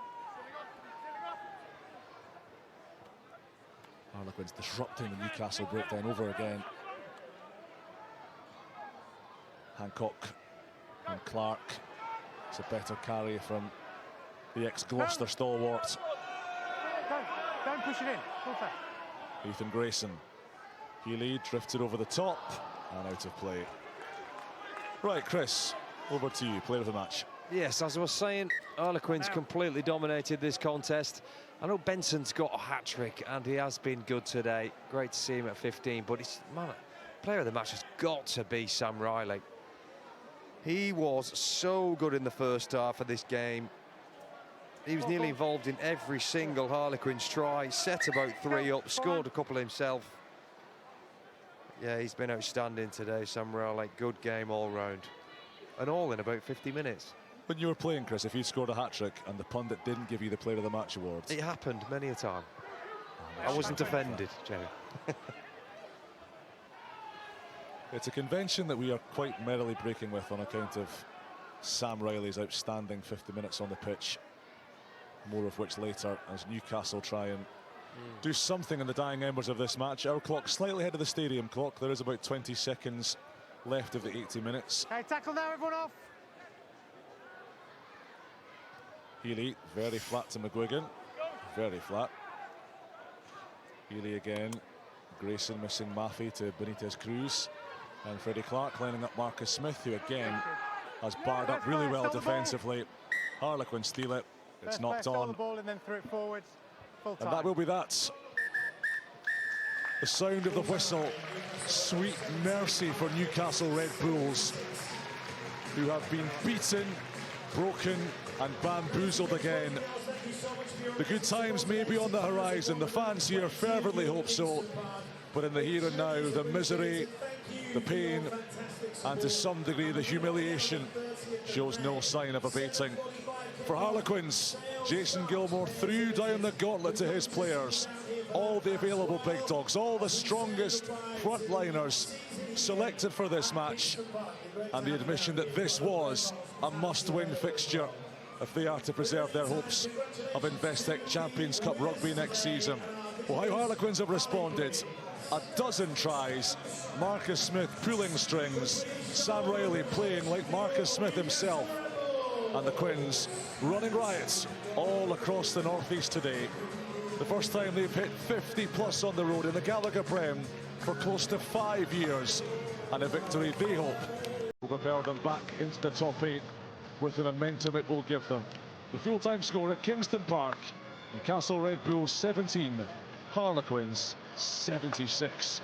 Harlequins disrupting the Newcastle breakdown over again. Hancock and Clark. It's a better carry from the ex-Gloucester stalwart. Don't push it in. Ethan Grayson. Healy drifted over the top and out of play. Right, Chris, over to you, player of the match. Yes, as I was saying, Harlequins completely dominated this contest. I know Benson's got a hat-trick and he has been good today. Great to see him at 15, but player of the match has got to be Sam Riley. He was so good in the first half of this game. He was nearly involved in every single Harlequins try, set about 3 up, scored a couple himself. Yeah, he's been outstanding today, Sam Riley. Good game all round. And all in about 50 minutes. When you were playing, Chris, if you scored a hat-trick and the pundit didn't give you the player of the match award. It happened many a time. I wasn't offended, Jerry. It's a convention that we are quite merrily breaking with on account of Sam Riley's outstanding 50 minutes on the pitch. More of which later as Newcastle try and do something in the dying embers of this match. Our clock slightly ahead of the stadium clock. There is about 20 seconds left of the 80 minutes. Okay, tackle now, everyone off. Healy, very flat to McGuigan. Very flat. Healy again. Grayson missing Mafi to Benitez Cruz. And Freddie Clark lining up Marcus Smith, who again has barred up really well defensively. Harlequins steal it. It's knocked on. The ball and then threw it forwards. Full time. And that will be that. The sound of the whistle. Sweet mercy for Newcastle Red Bulls, who have been beaten, broken and bamboozled again. The good times may be on the horizon. The fans here fervently hope so. But in the here and now, the misery, the pain, and to some degree the humiliation shows no sign of abating. For Harlequins, Jason Gilmore threw down the gauntlet to his players. All the available big dogs, all the strongest frontliners selected for this match. And the admission that this was a must-win fixture if they are to preserve their hopes of Investec Champions Cup rugby next season. Well, how Harlequins have responded. A dozen tries, Marcus Smith pulling strings, Sam Riley playing like Marcus Smith himself, and the Quins running riots all across the northeast today. The first time they've hit 50 plus on the road in the Gallagher PREM for close to 5 years, and a victory they hope will propel them back into the top 8 with the momentum it will give them. The full-time score at Kingston Park, Newcastle Red Bulls 17, Harlequins 76.